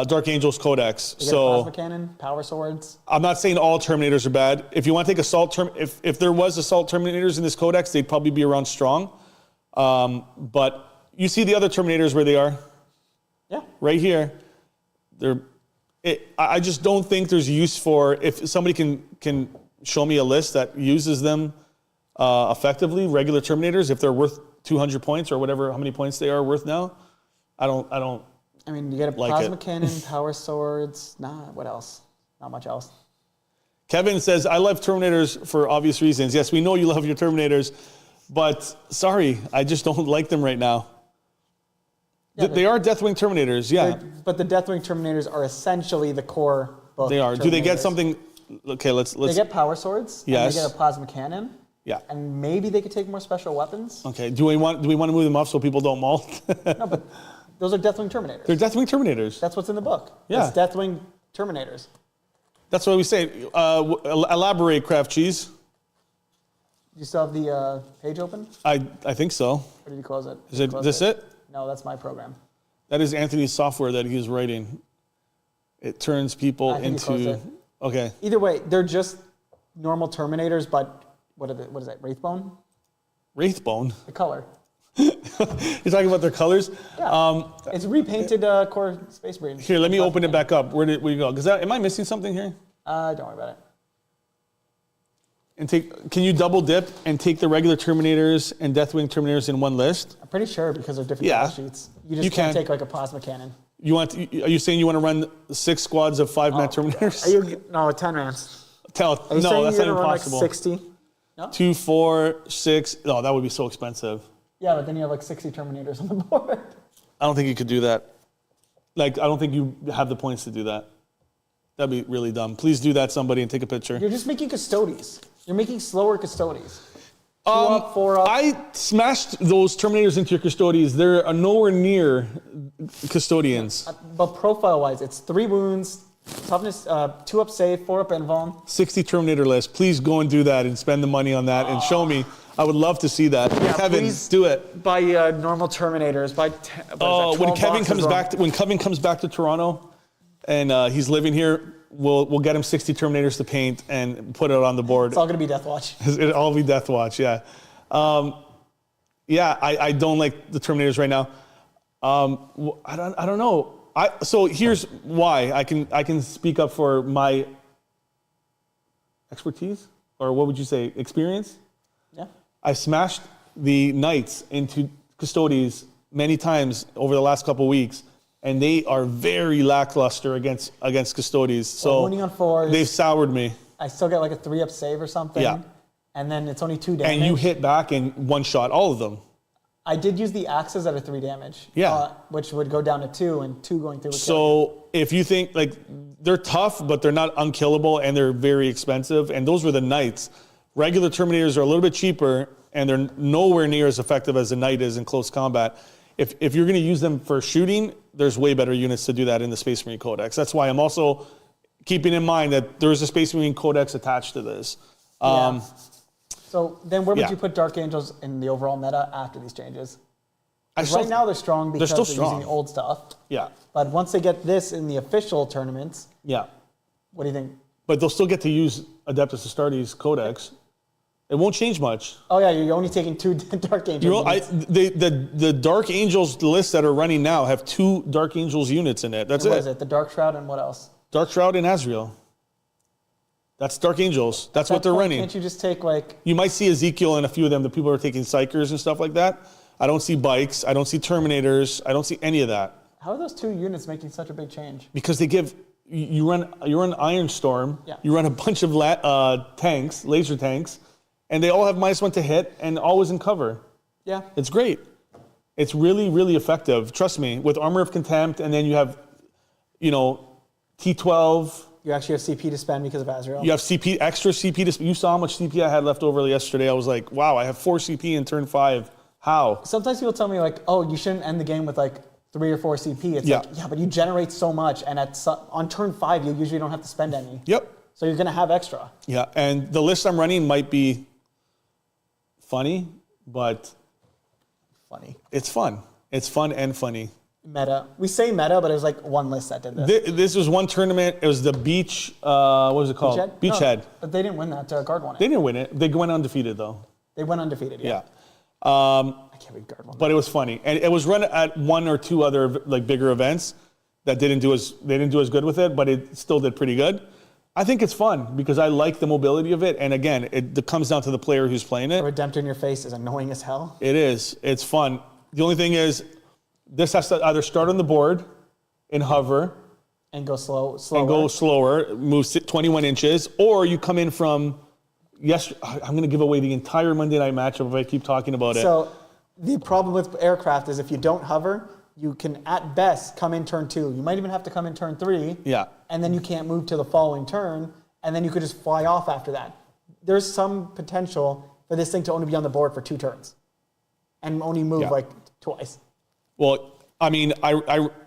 Dark Angels Codex. They get a plasma cannon, power swords. I'm not saying all Terminators are bad. If you want to take Assault if there was Assault Terminators in this Codex, they'd probably be around strong. But you see the other Terminators where they are? Yeah. Right here. I just don't think there's use for, if somebody can show me a list that uses them effectively, regular Terminators, if they're worth 200 points or whatever, how many points they are worth now. I mean, you get a plasma cannon, power swords. What else? Not much else. Kevin says, I love Terminators for obvious reasons. Yes, we know you love your Terminators, but sorry, I just don't like them right now. Yeah, they are Deathwing Terminators, yeah. But the Deathwing Terminators are essentially the core book. They are. Do they get something? Okay, let's. They get power swords. Yes. And they get a plasma cannon. Yeah. And maybe they could take more special weapons. Okay. Do we want to move them up so people don't maul? No, but those are Deathwing Terminators. They're Deathwing Terminators. That's what's in the book. Yeah. It's Deathwing Terminators. That's what we say. Elaborate, Craft Cheese. You still have the page open? I think so. Or did you close it? Is this it? No, that's my program. That is Anthony's software that he's writing. It turns people into. Okay. Either way, they're just normal Terminators, but what is that? Wraithbone? Wraithbone? The color. You're talking about their colors? Yeah. It's repainted core Space Marine. Here, let me open it back up. Where did we go? Am I missing something here? Don't worry about it. And can you double dip and take the regular Terminators and Deathwing Terminators in one list? I'm pretty sure because they're different battle sheets. You just can't take like a plasma cannon. Are you saying you want to run 6 squads of 5-man Terminators? No, 10 mans. No, that's not impossible. Like 60? No? 2, 4, 6. No, that would be so expensive. Yeah, but then you have like 60 Terminators on the board. I don't think you could do that. I don't think you have the points to do that. That'd be really dumb. Please do that, somebody, and take a picture. You're just making Custodes. You're making slower Custodes. 2 up, 4 up. I smashed those Terminators into your Custodes. They're nowhere near Custodians. But profile-wise, it's 3 wounds, toughness, 2 up save, 4 up invuln. 60 Terminator list. Please go and do that and spend the money on that and show me. I would love to see that. Yeah, Kevin, please do it. Buy normal Terminators. When Kevin comes back to Toronto and he's living here, we'll get him 60 Terminators to paint and put it on the board. It's all going to be Death Watch. It'll all be Death Watch, yeah. I don't like the Terminators right now. I don't know. So here's why I can speak up for my expertise, or what would you say, experience? Yeah. I've smashed the Knights into Custodes many times over the last couple of weeks, and they are very lackluster against Custodes. So winning on 4s, they've soured me. I still get like a 3 up save or something. Yeah. And then it's only 2 damage. And you hit back and one-shot all of them. I did use the axes at a 3 damage. Yeah. Which would go down to 2, and 2 going through. So if you think, they're tough, but they're not unkillable, and they're very expensive, and those were the Knights. Regular Terminators are a little bit cheaper, and they're nowhere near as effective as a Knight is in close combat. If you're going to use them for shooting, there's way better units to do that in the Space Marine Codex. That's why I'm also keeping in mind that there's a Space Marine Codex attached to this. So then where would you put Dark Angels in the overall meta after these changes? Right now they're strong because they're using the old stuff. Yeah. But once they get this in the official tournaments, yeah. What do you think? But they'll still get to use Adeptus Astartes Codex. It won't change much. Oh yeah, you're only taking 2 Dark Angels. The Dark Angels lists that are running now have 2 Dark Angels units in it. That's What is it? The Dark Shroud and what else? Dark Shroud and Azrael. That's Dark Angels. That's what they're running. Can't you just take like... You might see Ezekiel and a few of them. The people are taking Psychers and stuff like that. I don't see bikes. I don't see Terminators. I don't see any of that. How are those 2 units making such a big change? Because they give... You run Iron Storm. Yeah. You run a bunch of tanks, laser tanks, and they all have -1 to hit and always in cover. Yeah. It's great. It's really, really effective. Trust me. With Armor of Contempt, and then you have, T12. You actually have CP to spend because of Azrael. You have extra CP to spend. You saw how much CP I had left over yesterday. I was like, wow, I have 4 CP in turn 5. How? Sometimes people tell me like, oh, you shouldn't end the game with like 3 or 4 CP. It's like, yeah, but you generate so much, and on turn 5, you usually don't have to spend any. Yep. So you're going to have extra. Yeah, and the list I'm running might be funny, but it's fun. It's fun and funny. Meta. We say meta, but it was like one list that did this. This was one tournament. It was the Beach, what was it called? Beachhead. No, but they didn't win that. Guard won it. They didn't win it. They went undefeated, though. They went undefeated, yeah. I can't believe Guard won. But it was funny. And it was run at 1 or 2 other like bigger events that didn't do as good with it, but it still did pretty good. I think it's fun because I like the mobility of it. And again, it comes down to the player who's playing it. The Redemptor in your face is annoying as hell. It is. It's fun. The only thing is, this has to either start on the board in hover and go slower. And go slower, move 21 inches, or you come in from I'm going to give away the entire Monday night matchup if I keep talking about it. So the problem with aircraft is if you don't hover, you can at best come in turn 2. You might even have to come in turn 3. Yeah. And then you can't move to the following turn, and then you could just fly off after that. There's some potential for this thing to only be on the board for 2 turns and only move like twice. Well, I mean,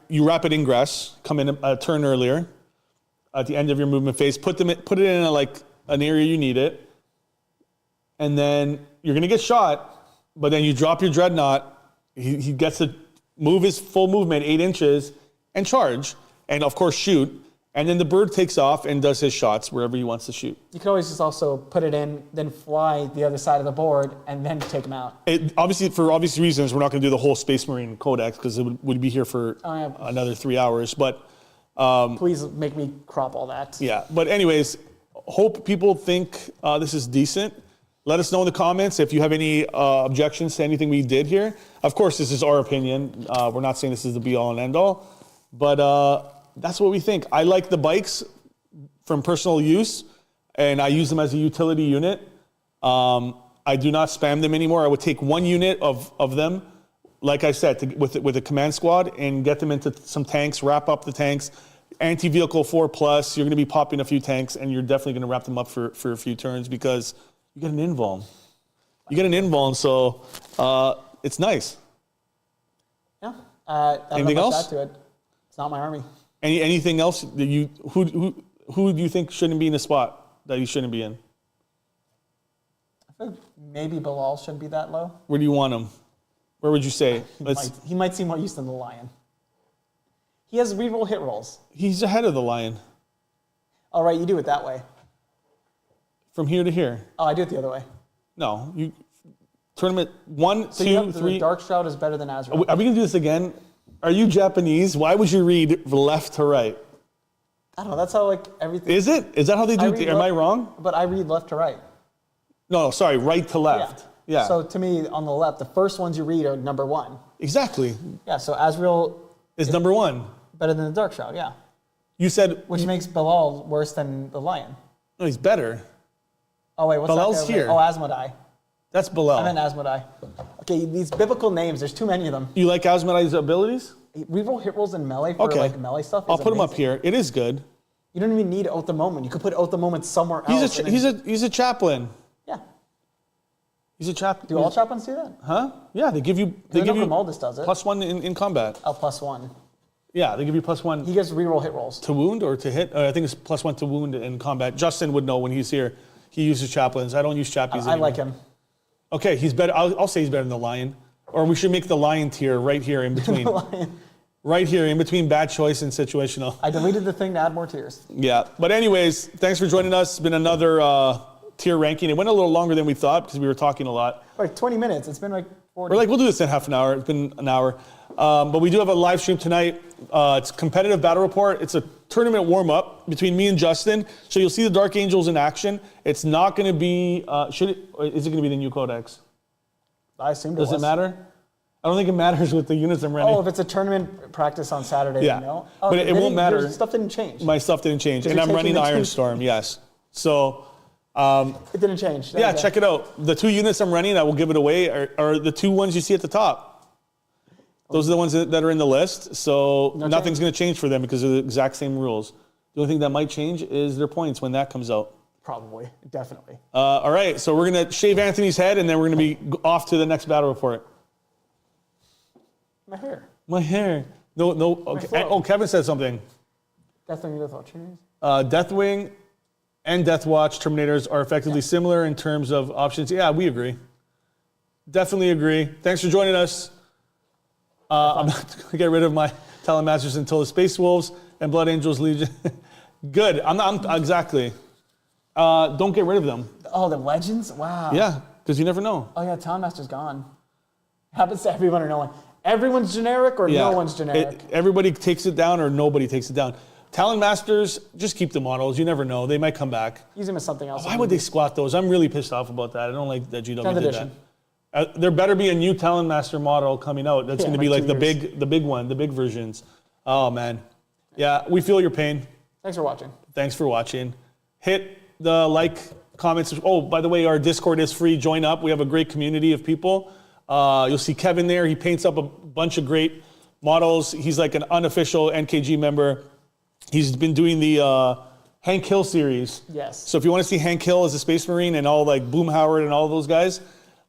you rapid ingress, come in a turn earlier at the end of your movement phase, put it in an area you need it, and then you're going to get shot, but then you drop your Dreadnought, he gets to move his full movement 8 inches and charge, and of course shoot, and then the bird takes off and does his shots wherever he wants to shoot. You could always just also put it in, then fly the other side of the board, and then take him out. Obviously, for obvious reasons, we're not going to do the whole Space Marine Codex because it would be here for another 3 hours. But please make me crop all that. Yeah. But anyways, hope people think this is decent. Let us know in the comments if you have any objections to anything we did here. Of course, this is our opinion. We're not saying this is the be-all and end-all. But that's what we think. I like the bikes from personal use, and I use them as a utility unit. I do not spam them anymore. I would take 1 unit of them, like I said, with a command squad and get them into some tanks, wrap up the tanks. Anti-vehicle 4+, you're going to be popping a few tanks, and you're definitely going to wrap them up for a few turns because you get an invuln. You get an invuln, so it's nice. Yeah. Anything else? To it. It's not my army. Anything else that who do you think shouldn't be in the spot that he shouldn't be in? I think maybe Bilal shouldn't be that low. Where do you want him? Where would you say? He might see more use than the Lion. He has reroll hit rolls. He's ahead of the Lion. All right, you do it that way. From here to here. Oh, I do it the other way. No, you tournament 1, so 2, 3. The Dark Shroud is better than Azrael. Are we gonna do this again? Are you Japanese? Why would you read left to right? I don't know. That's how everything. Is it? Is that how they do it? Am I wrong? But I read left to right. No, sorry, right to left. Yeah. So to me, on the left, the first ones you read are number 1. Exactly. Yeah. So Azrael is number 1. Better than the Dark Shroud. Yeah. You said. Which makes Bilal worse than the Lion. No, he's better. Oh wait, what's Bilal's that? Here. Oh, Asmodai. That's Bilal. I meant Asmodai. Okay, these biblical names. There's too many of them. You like Asmodai's abilities? Reroll hit rolls in melee for melee stuff. I'll put him up here. It is good. You don't even need Oath the Moment. You could put Oath the Moment somewhere else. He's a chaplain. Yeah. He's a chaplain. Do all chaplains do that? Huh? Yeah, they give you. Romualdus does it. +1 in combat. Oh, +1. Yeah, they give you +1. He gets reroll hit rolls. To wound or to hit? I think it's +1 to wound in combat. Justin would know when he's here. He uses chaplains. I don't use chappies anymore. I like him. Okay, he's better. I'll say he's better than the Lion. Or we should make the Lion tier right here in between. Right here in between bad choice and situational. I deleted the thing to add more tiers. Yeah, but anyways, thanks for joining us. It's been another tier ranking. It went a little longer than we thought because we were talking a lot. Like 20 minutes. It's been like we'll do this in half an hour. It's been an hour. But we do have a live stream tonight. It's competitive battle report. It's a tournament warm-up between me and Justin. So you'll see the Dark Angels in action. It's not going to be, is it going to be the new codex? I assumed Does it matter? I don't think it matters with the units I'm running. Oh, if it's a tournament practice on Saturday, yeah. you know? But it won't matter. Your stuff didn't change. My stuff didn't change. And I'm running the Iron Storm, yes. So... it didn't change. Yeah, check it out. The 2 units I'm running, I will give it away, are the 2 ones you see at the top. Those are the ones that are in the list. So nothing's going to change for them because they're the exact same rules. The only thing that might change is their points when that comes out. Probably, definitely. All right, so we're going to shave Anthony's head, and then we're going to be off to the next battle report. My hair. My hair. No. Okay. Oh, Kevin said something. Deathwing and Deathwatch. Deathwing and Deathwatch Terminators are effectively similar in terms of options. Yeah, we agree. Definitely agree. Thanks for joining us. I'm not going to get rid of my Talon Masters until the Space Wolves and Blood Angels Legion. Good. I'm exactly. Don't get rid of them. Oh, the Legends? Wow. Yeah, because you never know. Oh, yeah, Talon Master's gone. Happens to everyone or no one. Everyone's generic or no one's generic? Everybody takes it down or nobody takes it down. Talon Masters, just keep the models. You never know. They might come back. Use them as something else. Why would they squat those? I'm really pissed off about that. I don't like that GW did edition. that. There better be a new Talon Master model coming out. That's going to be like the big one, the big versions. Oh, man. Yeah, we feel your pain. Thanks for watching. Thanks for watching. Hit the like, comments. Oh, by the way, our Discord is free. Join up. We have a great community of people. You'll see Kevin there. He paints up a bunch of great models. He's like an unofficial NKG member. He's been doing the Hank Hill series. Yes. So if you want to see Hank Hill as a Space Marine and all like Boom Howard and all those guys,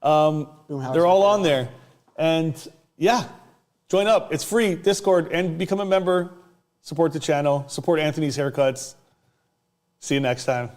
they're all on there. And yeah, join up. It's free, Discord, and become a member. Support the channel. Support Anthony's haircuts. See you next time.